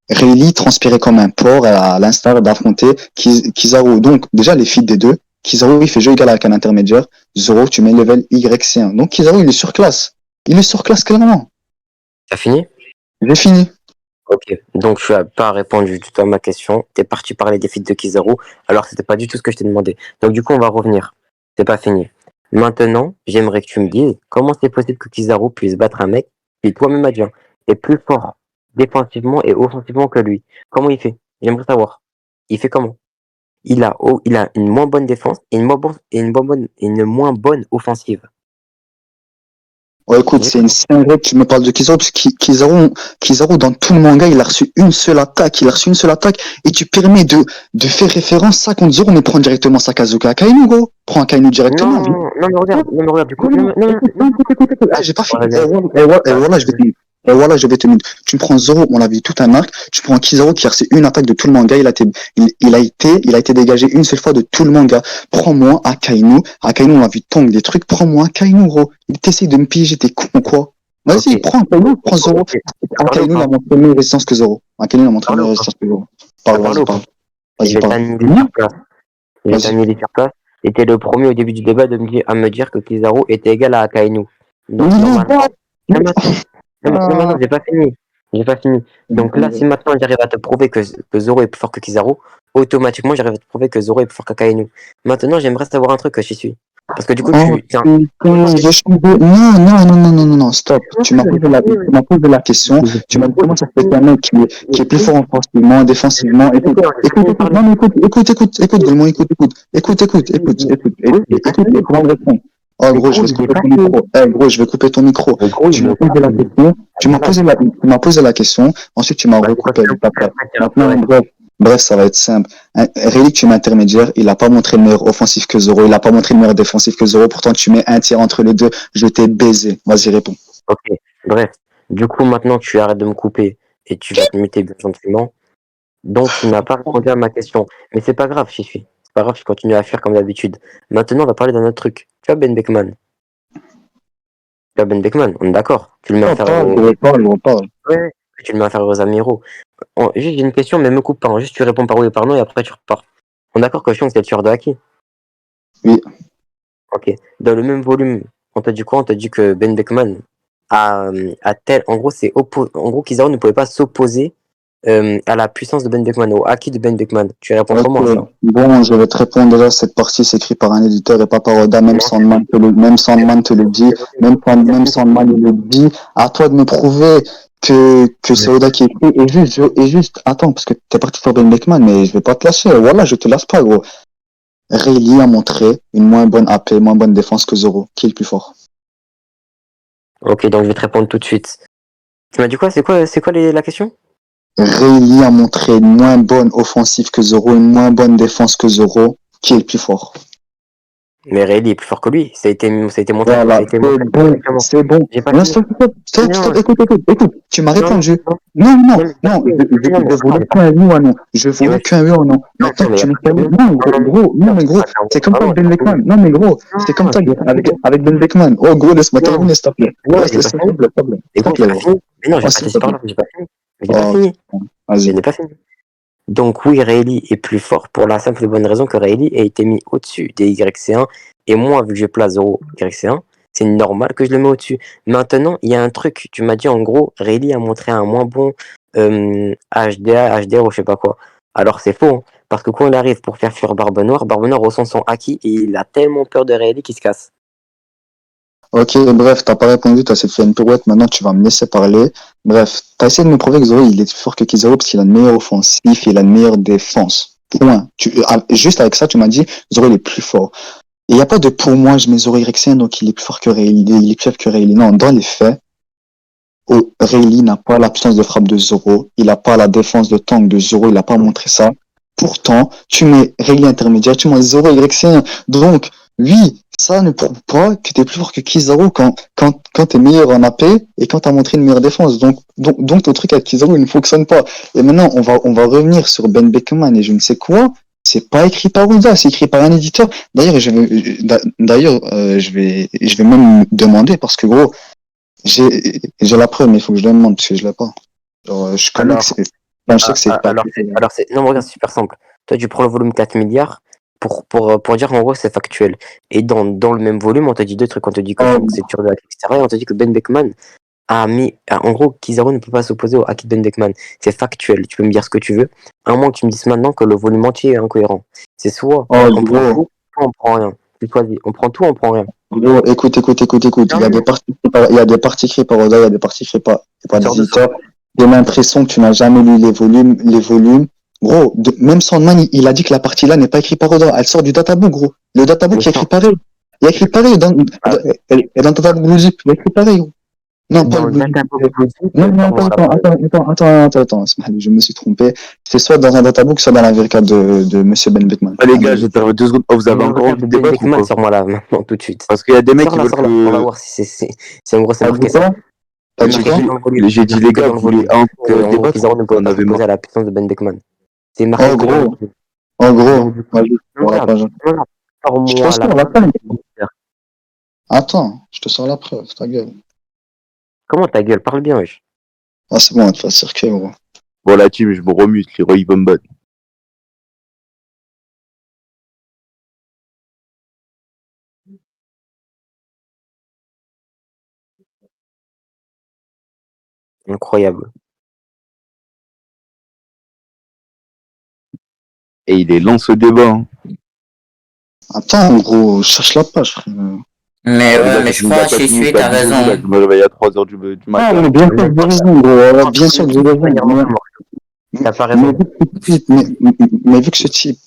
Rayleigh transpirait comme un porc à l'instar d'affronter Kizaru. Donc, déjà, les feats des deux, Kizaru, il fait jeu égal avec un intermédiaire. Zoro, tu mets level YC1. Donc, Kizaru, il est sur classe. Il est sur classe clairement. T'as fini? J'ai fini. Ok. Donc, tu n'as pas répondu du tout à ma question. T'es parti parler des feats de Kizaru, alors c'était pas du tout ce que je t'ai demandé. Donc, du coup, on va revenir. C'est pas fini. Maintenant, j'aimerais que tu me dises comment c'est possible que Kizaru puisse battre un mec qui, toi-même, advient, est plus fort défensivement et offensivement que lui. Comment il fait? J'aimerais savoir. Il fait comment? Il a une moins bonne défense et une moins bonne offensive. Ouais, écoute, c'est une singerie que tu me parles de Kizaru, parce que Kizaru, dans tout le manga, il a reçu une seule attaque, et tu permets de faire référence ça contre Zoro, mais prends directement Sakazuka Akainu, go. Prends Akainu directement. Non, mais regarde, du coup, j'ai pas fini. Et voilà, je vais te dire. Tu me prends Zoro, on a vu tout un arc. Tu prends Kizaru qui a reçu une attaque de tout le manga. Il a été dégagé une seule fois de tout le manga. Prends-moi Akainu. Akainu, on a vu Tong des trucs. Prends-moi Akainu, gros. Il t'essaye de me piéger, t'es con, quoi. Vas-y, okay. Prends Zoro. Akainu a montré meilleure résistance que Zoro. Akainu a montré meilleure résistance que Zoro. Vas-y, je vais t'annuler sur place. Et t'es le premier au début du débat à me dire que Kizaru était égal à Akainu. Donc, Non, normalement, what? non, mais attends. Non, j'ai pas fini. J'ai pas fini. Donc là, si maintenant j'arrive à te prouver que Zoro est plus fort que Kizaru, automatiquement j'arrive à te prouver que Zoro est plus fort qu'Akainu. Maintenant, j'aimerais savoir un truc que j'y suis. Parce que du coup, Oh, tiens, putain, j'ai changé. Non, stop. Tu m'as posé la question. Tu m'as dit comment ça se fait qu'un mec qui est plus fort offensivement, défensivement. Écoute, Golemon, écoute, avant de répondre. Oh, gros, je vais te couper ton micro. Eh, gros, je vais couper ton micro. Tu m'as posé la question. Tu m'as posé la question. Ensuite, tu m'as recoupé. Maintenant, bref, ça va être simple. Relic, tu mets intermédiaire, il n'a pas montré le meilleur offensif que Zoro, il n'a pas montré le meilleur défensif que Zoro, pourtant tu mets un tiers entre les deux, je t'ai baisé. Vas-y, réponds. Ok, bref. Du coup, maintenant, tu arrêtes de me couper et tu vas te muter bien gentiment. Donc, tu n'as pas répondu à ma question. Mais c'est pas grave, j'y suis. C'est pas grave, je continue à faire comme d'habitude. Maintenant, on va parler d'un autre truc. Tu as Ben Beckman. Tu as Ben Beckman, on est d'accord. Tu le mets à faire Parle. Ouais, tu le mets à faire aux amiraux. Juste, j'ai une question, mais me coupe pas. Juste, tu réponds par oui ou par non et après, tu repars. On est d'accord que Shion, c'est le tueur de Haki. Oui. Ok. Dans le même volume, on t'a dit quoi? On t'a dit que Ben Beckman a tel. En gros, en gros, Kizaru ne pouvait pas s'opposer à la puissance de Ben Beckman, au Haki de Ben Beckman. Tu réponds Ok. comment à ça? Bon, je vais te répondre déjà, cette partie s'écrit par un éditeur et pas par Oda, même Non, Sandman te le dit, même Sandman le dit. À toi de me prouver que c'est Oda qui écrit. Et juste, attends, parce que t'es parti sur Ben Beckman, mais je vais pas te lâcher. Voilà, je te lâche pas, gros. Rayleigh a montré une moins bonne AP, moins bonne défense que Zoro. Qui est le plus fort? Ok, donc je vais te répondre tout de suite. Tu m'as dit quoi? C'est quoi la question? Rayleigh a montré une moins bonne offensive que Zoro, une moins bonne défense que Zoro. Qui est le plus fort? Mais Rayleigh est plus fort que lui. Ça a été montré. Ça Voilà, a été c'est montré bon, directement. c'est bon. J'ai pas Non, fini. Non, écoute. Tu m'as non, répondu. non, Non, non, mais j'ai pas fini. Non, mais je attends, voulais j'ai pas qu'un fini. oui ou un non. Je Et voulais ouais, qu'un oui ou un non. Maintenant non, que mais y a tu me pas fais de oui, non, non, mais gros, c'est pas c'est comme ça avec Ben j'ai pas Beckman. fini. Non, mais gros, c'est comme Non, ça j'ai pas fini. avec Ben Beckman. Oh, gros, laisse-moi Non, terminer, s'il te plaît. non, j'ai pas Laisse-moi, fini. Et s'il te gros, j'ai plaît, pas gros. fini. Mais non, j'ai Oh, pas s'il été te super plaît. là, j'ai pas fini. Mais j'ai pas Oh, fini. Je vas-y. n'ai pas fini. Donc oui, Rayleigh est plus fort pour la simple et bonne raison que Rayleigh a été mis au-dessus des YC1. Et moi, vu que je place 0 YC1, c'est normal que je le mets au-dessus. Maintenant, il y a un truc. Tu m'as dit en gros, Rayleigh a montré un moins bon HDA, HDR ou je sais pas quoi. Alors c'est faux. Hein, parce que quand il arrive pour faire fuir Barbe Noire ressent son haki et il a tellement peur de Rayleigh qu'il se casse. Ok, bref, t'as pas répondu, t'as essayé de faire une pirouette, maintenant tu vas me laisser parler. Bref, t'as essayé de me prouver que Zoro, il est plus fort que Kizaru parce qu'il a une meilleure offensive, il a une meilleure défense. Point. Juste avec ça, tu m'as dit, Zoro, il est plus fort. Il n'y a pas de pour moi, je mets Zoro YXN, donc il est plus fort que Rayleigh, il est plus fort que Rayleigh. Non, dans les faits, Rayleigh n'a pas la puissance de frappe de Zoro, il n'a pas la défense de tank de Zoro, il n'a pas montré ça. Pourtant, tu mets Rayleigh intermédiaire, tu mets Zoro YXN. Donc, oui, ça ne prouve pas que tu es plus fort que Kizaru quand tu es meilleur en AP et quand tu as montré une meilleure défense. Donc ton truc avec Kizaru il ne fonctionne pas. Et maintenant, on va revenir sur Ben Beckman et je ne sais quoi. C'est pas écrit par Oda, c'est écrit par un éditeur. Je vais même demander parce que gros, j'ai la preuve, mais il faut que je demande parce que je l'ai pas. Genre, je connais que Alors, c'est, enfin, je sais que c'est pas. non, mais regarde, c'est super simple. Toi, tu prends le volume 4 milliards pour dire qu'en gros, c'est factuel. Et dans le même volume, on t'a dit deux trucs. On te dit que c'est dur de hack, etc. Et on te dit que Ben Beckman en gros, Kizaru ne peut pas s'opposer au hack de Ben Beckman. C'est factuel. Tu peux me dire ce que tu veux. À moins que tu me dises maintenant que le volume entier est incohérent. C'est soit Oh, on prend gros. tout, soit on prend rien. Tu choisis. On prend tout, on prend rien. Gros, écoute. Il y a Terminé. il y a des parties écrites par Oda, il y a des parties écrites par des Sors de ça. éditeurs. J'ai l'impression que tu n'as jamais lu les volumes. Gros, même Sandman, il a dit que la partie là n'est pas écrite par Oda. Elle sort du databook, gros. Le databook, Mais il est écrit sors. pareil. Il est écrit pareil Ah, et dans le databook Blue Zip. Il est écrit pareil, gros. Non, pas dans le le Blue Zip. databook logique, Non, sors-moi la preuve. Smiley, je me suis trompé. C'est soit dans un databook, soit dans la VK de Monsieur Ben Beckman. Ah, les gars, Allez, j'interviens 2 secondes. Oh, vous avez Le encore regard envie de de Ben débattre ou Beckman, pas? sors-moi là maintenant, tout de suite. Parce qu'il y a des mecs qui Sors-la, veulent sors-la. On va que. voir si en gros c'est t'as dit marqué ça. quoi? T'as C'est dit marqué quoi? dans le volume. J'ai C'est dit, les marqué que gars, dans le vous voulez volume. Que encore en gros débattre Kizaru ou ne vous pouvait en pas avez s'opposer à marre? la puissance de Ben Beckman. C'est marqué que dans le volume. En Donc gros, du coup, vas-y, non, on la regarde, page. non, Je te sors-moi la sors la preuve de preuve. l'éditeur. Attends, je te sors la preuve, ta gueule. Comment ta gueule? Parle bien, wesh. Ah, c'est bon, on va te faire circuler, gros. Bon, la team, je me remute, les rois, ils vont me battre. Incroyable. Et il est lance au débat. Hein. Attends, gros, cherche la page, frère. Mais Les ouais, gars, mais ça je fait crois une que j'y minutes, suis, là, t'as disons-vous, raison. là, que je me réveille à 3h du Ah, matin. mais bien sûr que j'ai raison, gros. Bien sûr que j'ai raison. T'as pas Mais, raison. mais vu que ce type,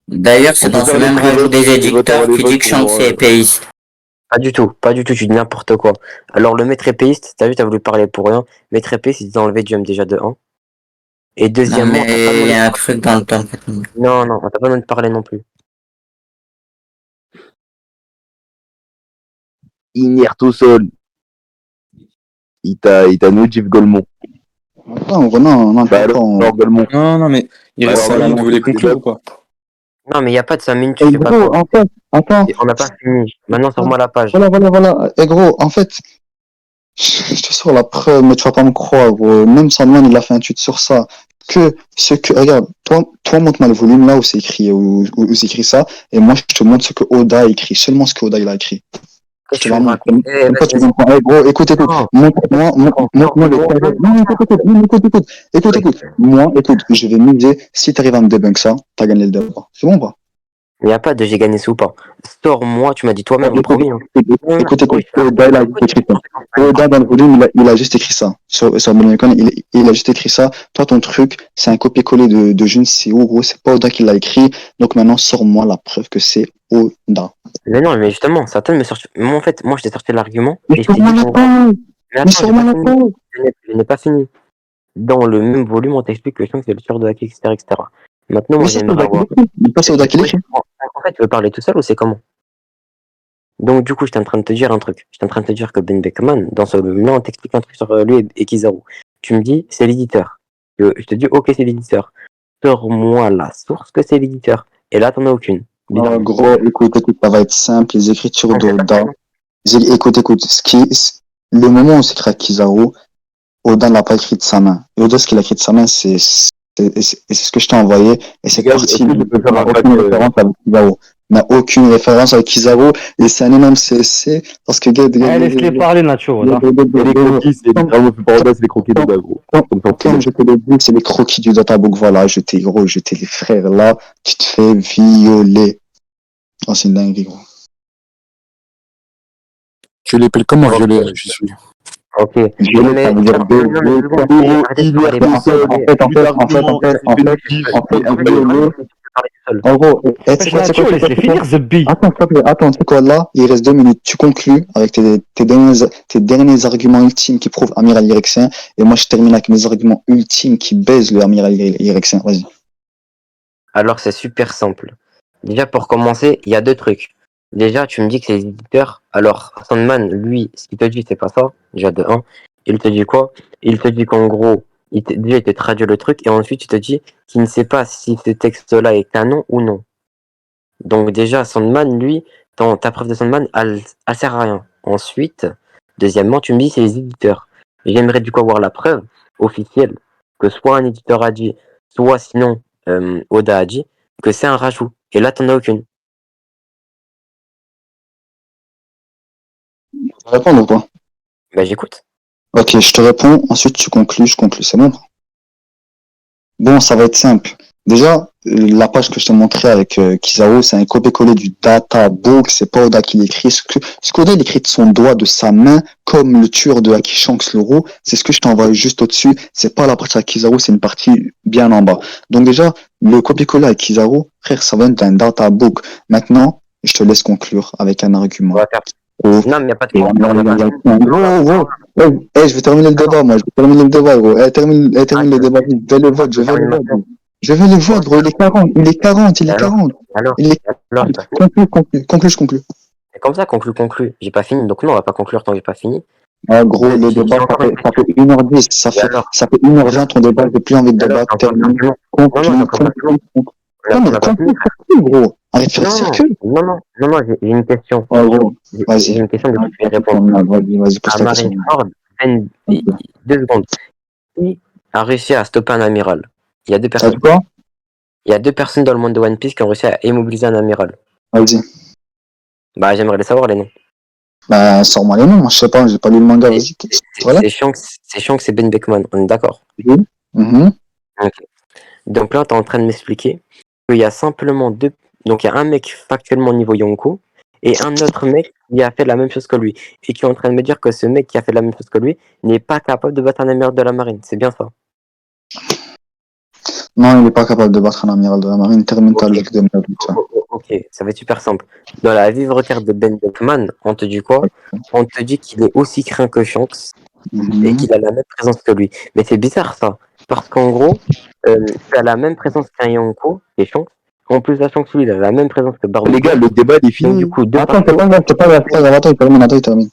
D'ailleurs, c'est On peut dans ce faire les même pré-votes, registre des les votes avant éditeurs les qui votes dit que pour Shanks voir. est épéiste. Pas du tout, tu dis n'importe quoi. Alors le maître épéiste, t'as vu, t'as voulu parler pour rien. Maître épéiste, il t'a enlevé Jump déjà de 1. Et Non, deuxièmement, t'as pas mais il demandé y de a un parler. truc dans le temps. Non, on t'a pas demandé de parler non plus. Inerte au sol. Il t'a Nojif Golemont. attends, gros, non, Bah alors Golemont. Non, mais il Bah reste alors, 5 voilà, minutes, vous voulez c'est conclure débat. ou pas? Non, mais il n'y a pas de 5 minutes, Et tu fais pas gros, quoi. en fait, attends, On n'a pas fini. Maintenant, sors-moi la page. voilà. Et gros, en fait, je te sors la preuve, mais tu vas pas me croire, gros. Même Sandman, il a fait un tweet sur ça. Regarde, toi, montre-moi le volume là où c'est écrit, où c'est écrit ça, et moi, je te montre ce que Oda a écrit, seulement ce que Oda, il a écrit. Je te Qu'est-ce que tu me l'emmène. racontes? Eh, Comme ça, tu vas-y, vas-y. comprends. Eh, gros, écoute. Non, Montre-moi le non, tableau. Non, écoute. Moi, écoute, je vais miser. Si t'arrives à me débunk ça, t'as gagné le débat. C'est bon, ou pas? il n'y a pas de j'ai gagné ça ou pas. Sors-moi, tu m'as dit toi-même, Écoute, promis. Hein. écoute. Oui, Oda, il a juste écrit ça. Oda, dans le volume, il a juste écrit ça. Sur Benecon, il a juste écrit ça. Toi, ton truc, c'est un copier-coller de je ne sais où, gros. C'est pas Oda qui l'a écrit. Donc maintenant, sors-moi la preuve que c'est Oda. Mais non, mais justement, certains me sortent. Moi, en fait, moi, je t'ai sorti l'argument. Mais Et je t'ai dit sors-moi la qu'en gros. preuve! Mais Mais attends, j'ai sors-moi pas la fini. preuve! Je n'ai pas fini. Dans le même volume, on t'explique que Shanks c'est le tueur de Haki, etc. Maintenant, Mais moi, ça, c'est j'aimerais Oda qui avoir. l'écrit. Mais pas c'est Oda qui l'écrit. En fait, tu veux parler tout seul ou c'est comment? Donc, du coup, j'étais en train de te dire un truc. J'étais en train de te dire que Ben Beckman, dans ce volume-là, on t'explique un truc sur lui et Kizaru. Tu me dis, c'est l'éditeur. Je te dis, ok, c'est l'éditeur. Sors-moi la source que c'est l'éditeur. Et là, t'en as aucune. En gros, écoute, ça va être simple. Les écritures Non, c'est pas d'Oda. ça. Écoute. Le moment où c'est écrit à Kizaru, Oda ne l'a pas écrit de sa main. Et Oda, ce qu'il a écrit de sa main, c'est ce que je t'ai envoyé. Et c'est Les gars, parti. est-ce que je peux faire un aucune pack, référence avec Kizaru. Il n'y a aucune référence avec Kizaru. Et c'est un énorme CSC. Parce que, Laisse-les parler, Nacho. Là. Et les croquis, c'est littéralement plus par Oda, c'est les croquis d'Oda, gros. Comme je te l'ai dit, c'est les croquis du databook. Voilà, j'étais les frères là. Tu te fais violer. Oh, c'est une dinguerie, gros. Tu l'épelles comment violet, je suis. Ok. Violer, ça veut dire en gros, Wesh, Nacho, laisse-les finir, The Bee. Attends, c'est quoi là? Il reste 2 minutes. Tu conclus avec tes derniers arguments ultimes qui prouvent Amiral Yrexien. Et moi, je termine avec mes arguments ultimes qui baisent le Amiral Yrexien. Vas-y. Alors, c'est super simple. Déjà, pour commencer, il y a deux trucs. Déjà, tu me dis que c'est l'éditeur. Alors, Sandman, lui, ce qu'il te dit, c'est pas ça. Déjà, de 1. Il te dit quoi? Il te dit qu'en gros, déjà, il te traduit le truc. Et ensuite, il te dit qu'il ne sait pas si ce texte-là est canon ou non. Donc, déjà, Sandman, lui, ta preuve de Sandman, elle sert à rien. Ensuite, deuxièmement, tu me dis c'est les éditeurs. J'aimerais du coup avoir la preuve officielle que soit un éditeur a dit, soit sinon Oda a dit que c'est un rajout. Et là, t'en as aucune. Tu vas répondre ou pas? Bah, j'écoute. Ok, je te réponds. Ensuite, tu conclus. Je conclus. C'est bon? Bon, ça va être simple. Déjà, la page que je t'ai montrée avec Kizaru, c'est un copier-coller du databook. C'est pas Oda qui l'écrit. Ce qu'Oda il écrit de son doigt, de sa main, comme le tueur de Haki Shanks l'euro, c'est ce que je t'ai envoyé juste au-dessus. C'est pas la partie à Kizaru, c'est une partie bien en bas. Donc déjà, le copier-coller avec Kizaru, frère, ça vient d'un databook. Maintenant, je te laisse conclure avec un argument. On va faire. Oh. Non, mais il n'y a pas de Je vais terminer le débat, moi. Je vais terminer le débat, gros. Termine le débat. Je vais le vote. Je veux le vote, gros. Il est 40. Il est 40. Alors, Conclue, je conclue. c'est comme ça, conclue. J'ai pas fini. Donc, non, on va pas conclure tant que j'ai pas fini. Ah, gros, le débat, ça fait 1h10. Ça fait 1h20 ton débat. J'ai plus envie de débattre. Termine. Conclue, gros. Arrête de faire circuit. Non, j'ai une question. Vas-y. J'ai une question de qui répondre. Vas-y, pose ta question. Marineford, 2 secondes. Qui a réussi à stopper un amiral? Il y a deux personnes. Quoi? Il y a 2 personnes dans le monde de One Piece qui ont réussi à immobiliser un amiral. Vas-y. Bah, j'aimerais les savoir, les noms. Bah, sors-moi les noms, moi, je sais pas, j'ai pas lu le manga, vas-y. Voilà. C'est Shanks, c'est Ben Beckman, on est d'accord. Mhm. Ok. Donc là, tu es en train de m'expliquer qu'il y a simplement deux. Donc il y a un mec factuellement niveau Yonko et un autre mec qui a fait la même chose que lui. Et qui est en train de me dire que ce mec qui a fait la même chose que lui n'est pas capable de battre un amiral de la marine. C'est bien ça. Non, il est pas capable de battre un amiral de la marine, termine ta Ok. logique de merde, ça. Ok, ça va être super simple. Dans la vivre carte de Ben Beckman, on te dit quoi? On te dit qu'il est aussi craint que Shanks et Mhm. qu'il a la même présence que lui. Mais c'est bizarre ça. Parce qu'en gros, tu as la même présence qu'un Yonko et Shanks. En plus, la Shanks, lui, il a la même présence que Barbe. Les gars, le débat il est Donc, fini. du coup, deux Attends, partout. c'est pas grave, attends, il termine.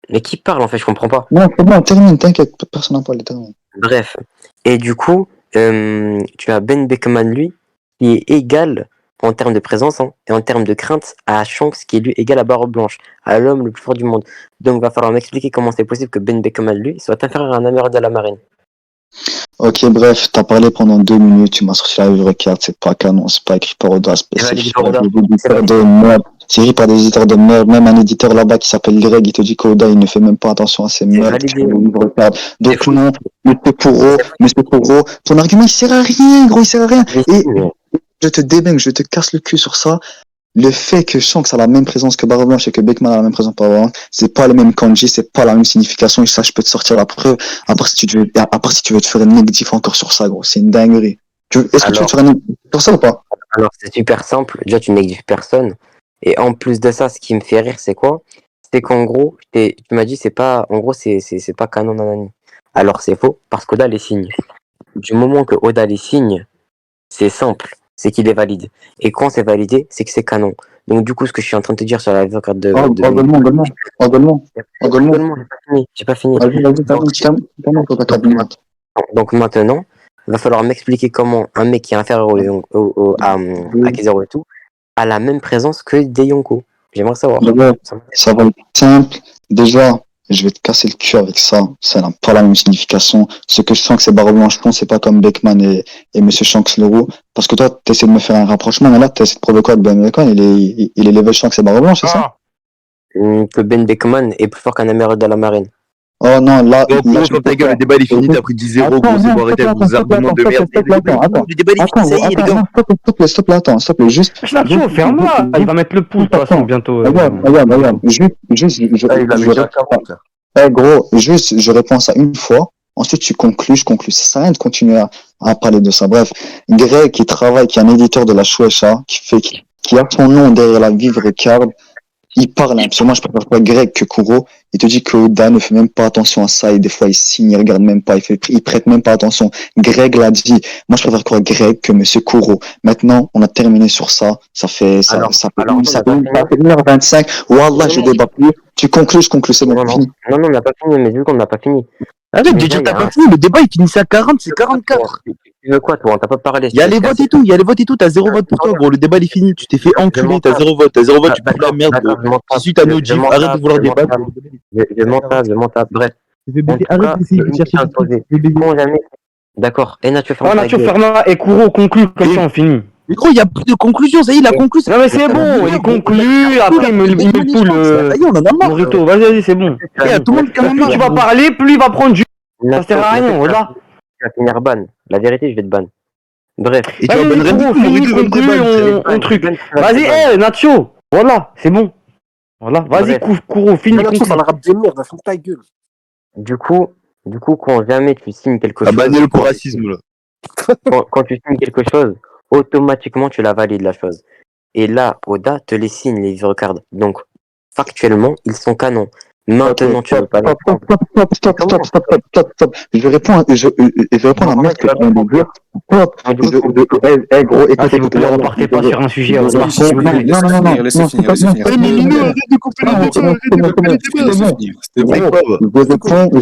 Mais qui parle en fait? Je comprends pas. Non, c'est bon, termine, t'inquiète, personne n'a pas le termine. Bref. Et du coup, tu as Ben Beckman, lui, qui est égal en termes de présence hein, et en termes de crainte à Shanks, qui est lui égal à Barbe Blanche, à l'homme le plus fort du monde. Donc, va falloir m'expliquer comment c'est possible que Ben Beckman, lui, soit inférieur à un amiral de la marine. Ok, bref, t'as parlé pendant 2 minutes, tu m'as sorti la vivre carte, c'est pas canon, c'est pas écrit par Oda, c'est écrit par des éditeurs de merde. C'est écrit par des éditeurs de merde, même un éditeur là-bas qui s'appelle Greg, il te dit qu'Oda, il ne fait même pas attention à ces merdes qui font des livres cartes. Donc non, Monsieur Kuro, ton argument il sert à rien, gros, il sert à rien. Et je te débunk, je te casse le cul sur ça. Le fait que Shanks a la même présence que Barbe Blanche et que Beckman a la même présence que Barbe Blanche, c'est pas le même kanji, c'est pas la même signification, et ça, je peux te sortir la preuve, à part si tu veux te faire un négatif encore sur ça, gros, c'est une dinguerie. Est-ce que tu veux te faire un négatif sur ça ou pas? Alors, c'est super simple. Déjà, tu négliges personne. Et en plus de ça, ce qui me fait rire, c'est quoi? C'est qu'en gros, tu m'as dit, c'est pas, en gros, c'est pas canon nanani. Alors, c'est faux, parce qu'Oda les signe. Du moment que Oda les signe, c'est simple, c'est qu'il est valide. Et quand c'est validé, c'est que c'est canon. Donc, du coup, ce que je suis en train de te dire sur la carte de. J'ai pas fini. Donc maintenant, il va falloir m'expliquer comment un mec qui est inférieur à Kizaru et tout a la même présence que des Yonko. J'aimerais savoir. Ça va être simple. Déjà, je vais te casser le cul avec ça. Ça n'a pas la même signification. Ce que je sens que c'est Barbe Blanche, c'est pas comme Beckman et Monsieur Shanks Leroux. Parce que toi, tu essaies de me faire un rapprochement, mais là, tu essaies de prouver quoi que Ben Beckman, il est level Shanks et Barbe Blanche, c'est ça? Que Ben Beckman est plus fort qu'un amiral de la marine. Oh non, là, Donc, gros, comme ta gueule, le débat il est fini, t'as pris 10-0, gros, c'est bon, arrêtez avec vos arguments de merde. Le débat il est fini, ça y est, les gars. S'il te plaît, juste. Nacho, ferme-la. Il va mettre le pouce, de toute façon, bientôt. Regarde. Gros, juste, je réponds à ça une fois. Ensuite, je conclus. Ça sert à rien de continuer à parler de ça. Bref, Greg, qui travaille, qui est un éditeur de la Shueisha, qui a son nom derrière la Vivre Card, il parle, hein, parce que moi, je préfère pas Greg que Kuro. Il te dit que Oda ne fait même pas attention à ça, et des fois, il signe, il regarde même pas, il prête même pas attention. Greg l'a dit. Moi, je préfère quoi Greg que Monsieur Kuro. Maintenant, on a terminé sur ça. Ça fait 1h25. Wallah, je débat plus. Tu conclus, je conclus, c'est bon, fini. Non, on n'a pas fini, mais vu qu'on n'a pas fini. Arrête de dire t'as pas fini, le débat il finissait à 40, c'est 44. Tu veux quoi, toi? On t'a pas parlé. Il y a les votes et tout, t'as 0 vote pour toi, gros, le débat il est fini, tu t'es fait enculer, t'as 0 vote, tu peux la merde, gros. Si suite à nos gifs, arrête de vouloir débattre. Je m'en tape, bref. Arrête d'essayer de chercher. D'accord, et Nacho Nacho, ferme-la et Kuro conclut, comme ça on finit. Mais gros, il y a plus de conclusion, ça y est, la conclusion. Non mais c'est bon, il conclut, après il me poule Morito, vas-y, c'est bon. Tout le monde Plus tu vas parler, plus il va prendre du... Ça sert à rien, voilà. Tu vas finir ban. La vérité, je vais te ban. Bref. Et tu vas ban Randy, fini, conclu, on truc. Vas-y, Nacho, voilà, c'est bon. Voilà, vas-y, Kuro, fini. Nacho, ça la rappe des merdes, ferme ta gueule. Du coup, quand jamais tu signes quelque chose... banner le racisme, là. Quand tu signes quelque chose, automatiquement tu la valides la chose. Et là, Oda te les signe, les vivre cards. Donc, factuellement, ils sont canons. Maintenant, tu veux pas les prendre. Stop. Je réponds à la merde que tu viens de dire. Gros, s'il vous plaît, repartez pas sur un sujet. Non. Laissez finir. Je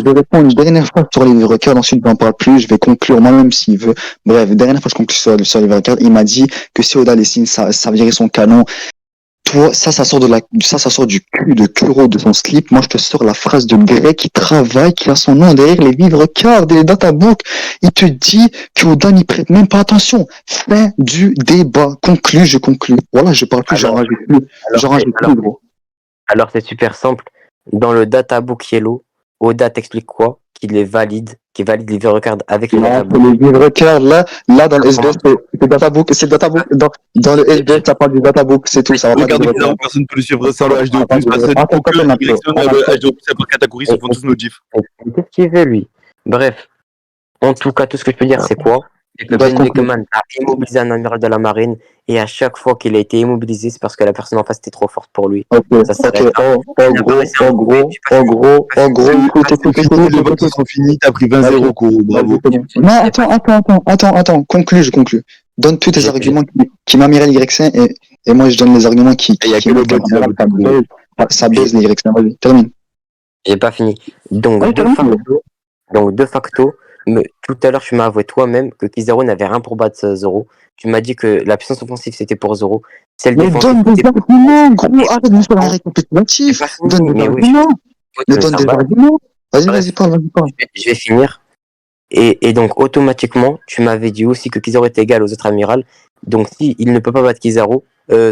vais répondre une dernière fois sur les records, ensuite je n'en parle plus, je vais conclure moi-même s'il veut. Bref, dernière fois je conclue sur les records, il m'a dit que si Oda les signe, ça virait son canon. Toi, ça sort du cul de Kuro de son slip. Moi, je te sors la phrase de Greg qui travaille, qui a son nom derrière les vivres cards et les databooks. Il te dit qu'Oda n'y prête même pas attention. Fin du débat. Je conclus. Voilà, je parle plus, j'en rajoute plus, gros. Alors c'est super simple. Dans le databook Yellow, Oda t'explique quoi? Qu'il valide les records avec le Non, databook. pour les livres records, là, dans le SBS, c'est le databook, dans le SBS, t'as pas du databook, c'est tout, ça va pas Regarde, du Kizaru, personne ne peut le suivre sans le H2O+, Attends, personne, attends, aucun attends, direction attends, le H2O+, par catégorie, ils font tous nos gifs. Qu'est-ce qu'il fait lui? Bref, en tout cas, tout ce que je peux dire, c'est quoi? C'est que Bref, Ben Beckman a immobilisé un amiral de la marine, et à chaque fois qu'il a été immobilisé, c'est parce que la personne en face était trop forte pour lui. Ok, Ça s'arrête ok, là. en gros, écoute, Les votes sont finis, t'as pris 20-0, Kuro, bravo. Non, attends, je conclus. Donne tous tes J'ai- arguments qui m'amiral Y5 et moi je donne les arguments qui Et il y a que le montrent bot qui va qu'un voter. amiral, ça baise les Y5. Vas-y, termine. J'ai pas fini. Donc, Ouais, termine. de facto, tout à l'heure, tu m'as avoué toi-même que Kizaru n'avait rien pour battre Zoro. Tu m'as dit que la puissance offensive, c'était pour Zoro. Celle Mais défensive, donne des c'était pour... arguments, gros, arrête de me faire un C'est récapitulatif. pas fini, Donne des mais oui, arguments. je Mais me donne sens des pas. arguments. Vas-y, Bref. vas-y, parle. Je vais finir. Et donc, automatiquement, tu m'avais dit aussi que Kizaru était égal aux autres amirals. Donc, si il ne peut pas battre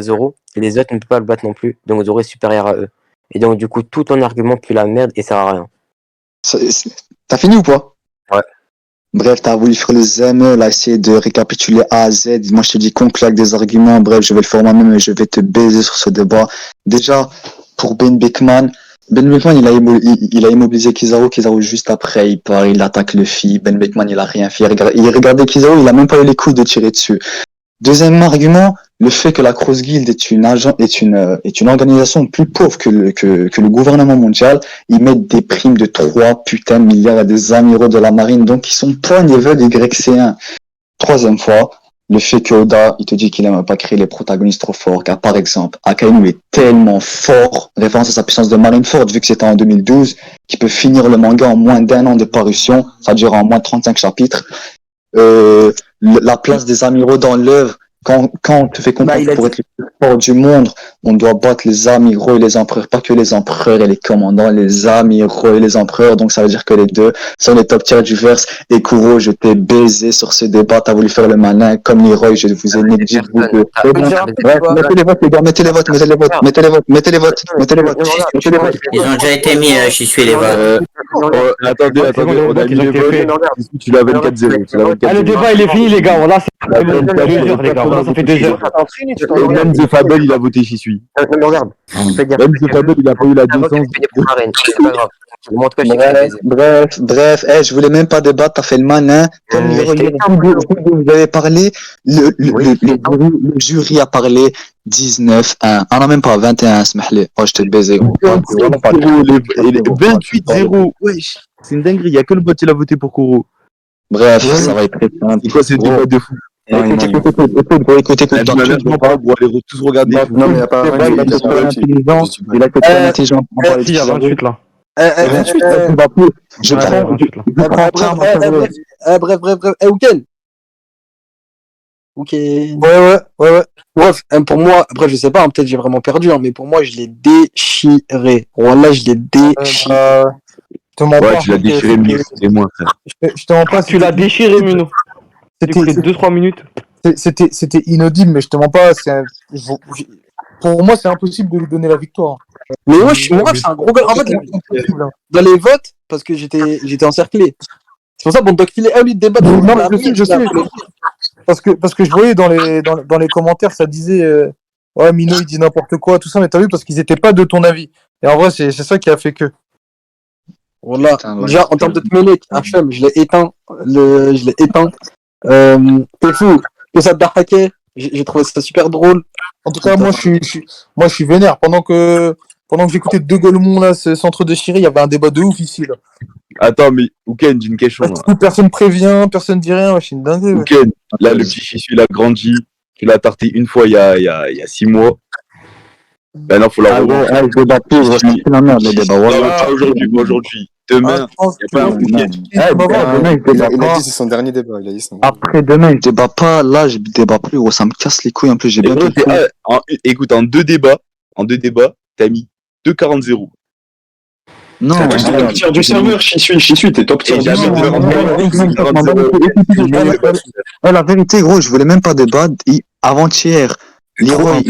Zoro, les autres ne peuvent pas le battre non plus. Donc, Zoro est supérieur à eux. Et donc, du coup, tout ton argument pue la merde et sert à rien. T'as fini ou pas? Ouais. Bref, t'as voulu faire le ZME, là, essayer de récapituler A à Z. Moi, je te dis qu'on claque des arguments. Bref, je vais le faire moi-même et je vais te baiser sur ce débat. Déjà, pour Ben Beckman, il a immobilisé Kizaru. Kizaru, juste après, il part, il attaque Luffy. Ben Beckman, il a rien fait. Il regardait Kizaru, il a même pas eu les coups de tirer dessus. Deuxième argument, le fait que la Cross Guild est une organisation plus pauvre que le gouvernement mondial. Ils mettent des primes de 3 putains de milliards à des amiraux de la marine, donc ils sont pas au niveau des YC1. Troisième fois, le fait que Oda, il te dit qu'il n'aime pas créer les protagonistes trop forts, car par exemple, Akainu est tellement fort, référence à sa puissance de Marineford, vu que c'était en 2012, qu'il peut finir le manga en moins d'1 an de parution, ça dure en moins de 35 chapitres. La place des amiraux dans l'œuvre, quand on te fait comprendre que pour être le plus fort du monde, on doit battre les amiraux et les empereurs, pas que les empereurs et les commandants, les amiraux et les empereurs, donc ça veut dire que les deux sont les top tiers du verse. Et Kuro, je t'ai baisé sur ce débat, t'as voulu faire le malin, comme Leroy, je vous ai négligé. Bref, mettez les votes, les gars, mettez les votes. Ils ont déjà été mis, j'y suis les votes. Attendez, on a mis les votes. Tu l'as 24-0. Ah, le débat il est fini les gars, voilà, c'est 2 heures les gars, voilà, ça fait 2 heures. Et même The Fable, il a voté j'y suis. Non, mais regarde. Fais gaffe. Même The Fable, il a pas eu la décence. C'est pas grave. Moi, en tout cas, j'ai fait plaisir. Bref, je voulais même pas débattre, t'as fait le malin. Comme vous avez parlé, le jury a parlé 19-1. Ah non, même pas 21, smahli. Oh, je t'ai baisé. 28-0, wesh. C'est une dinguerie, il y a que le bot qui a voté pour Kuro. Bref, ça va être très simple. C'est quoi ces débat de fou? Écoutez, Je m'aménage pas pour aller tous regarder. Non, mais il n'y a pas il a été très intelligent. Il a été très intelligent pour parler de Si, il y a Kizaru. 28 là. Je prends Bref. Ouken. Ok. Ouais. Bref, pour moi, après, je sais pas, peut-être j'ai vraiment perdu, mais pour moi, je l'ai déchiré. Voilà, je l'ai déchiré. Ouais, tu l'as déchiré, mais c'est moi, frère. Je te mens pas, Tu l'as déchiré, Muno. C'était 2-3 minutes. C'était inaudible, mais je te mens pas. Pour moi, c'est impossible de lui donner la victoire. Mais moi, c'est un gros gars. En fait, dans les votes, parce que j'étais encerclé. C'est pour ça, bon, donc il est lui de débattre. Non, mais je sais. Parce que je voyais dans les commentaires, ça disait ouais, Mino, il dit n'importe quoi, tout ça, mais t'as vu, parce qu'ils étaient pas de ton avis. Et en vrai, c'est ça qui a fait que. Voilà. Déjà, en termes de Tmelek, HM, je l'ai éteint. C'est fou. Que ça te hacké. J'ai trouvé ça super drôle. En tout cas, moi, je suis vénère. Pendant que j'écoutais De Golemont, là, ce centre de Chiré, il y avait un débat de ouf ici, là. Attends, mais Ouken, j'ai une question. Là. Personne prévient, personne dit rien, c'est une dinguerie. Ouken, là, le petit Chissu, il a grandi. Tu l'as tarté une fois il y a 6 mois. Ben non, faut la revoir. je débat plus, c'est la merde, le débat. Pas aujourd'hui. Demain, il n'y a pas un week-end. Demain, Il a dit c'est son dernier débat. Après demain, je débat pas. Là, je débat plus. Gros, ça me casse les couilles. En plus, j'ai bien compris. Écoute, en deux débats, t'as mis 2,40-0 Non, t'es top tier du serveur, j'y suis, t'es top tier du serveur. La vérité, gros, je voulais même pas débattre. Avant-hier, Leroy,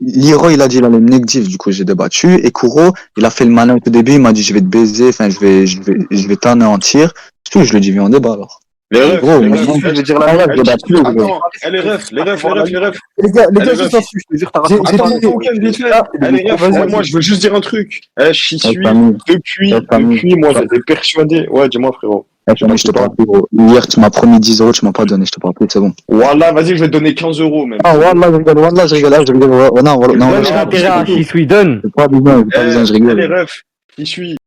Liro, il a dit il allait me négatif, du coup j'ai débattu. Et Kuro, il a fait le malin au début, il m'a dit je vais te baiser, enfin je vais t'anéantir. C'est tout, je lui ai dit viens on débat alors. Les refs, Gros, les mais refs. moi, Je vais dire la je débat plus, gros. Attends, les refs, les refs. Les gars, Allez, juste vas-y. un truc, je te jure, t'as Attends, raté. ok, vite fait. Allez, refs, moi je veux juste dire un truc. J'y suis famille. depuis, moi j'étais persuadé. Ouais, dis-moi frérot. Je te parle plus, gros. Hier, tu m'as promis 10 euros, tu m'as pas donné, je te parle plus, c'est bon. Wallah, vas-y, je vais te donner 15 euros même. Ah, wallah, je rigole, oh, non, Donne l'intérêt à Shisui, donne. j'ai pas besoin, je rigole. Allez, refs, j'y suis.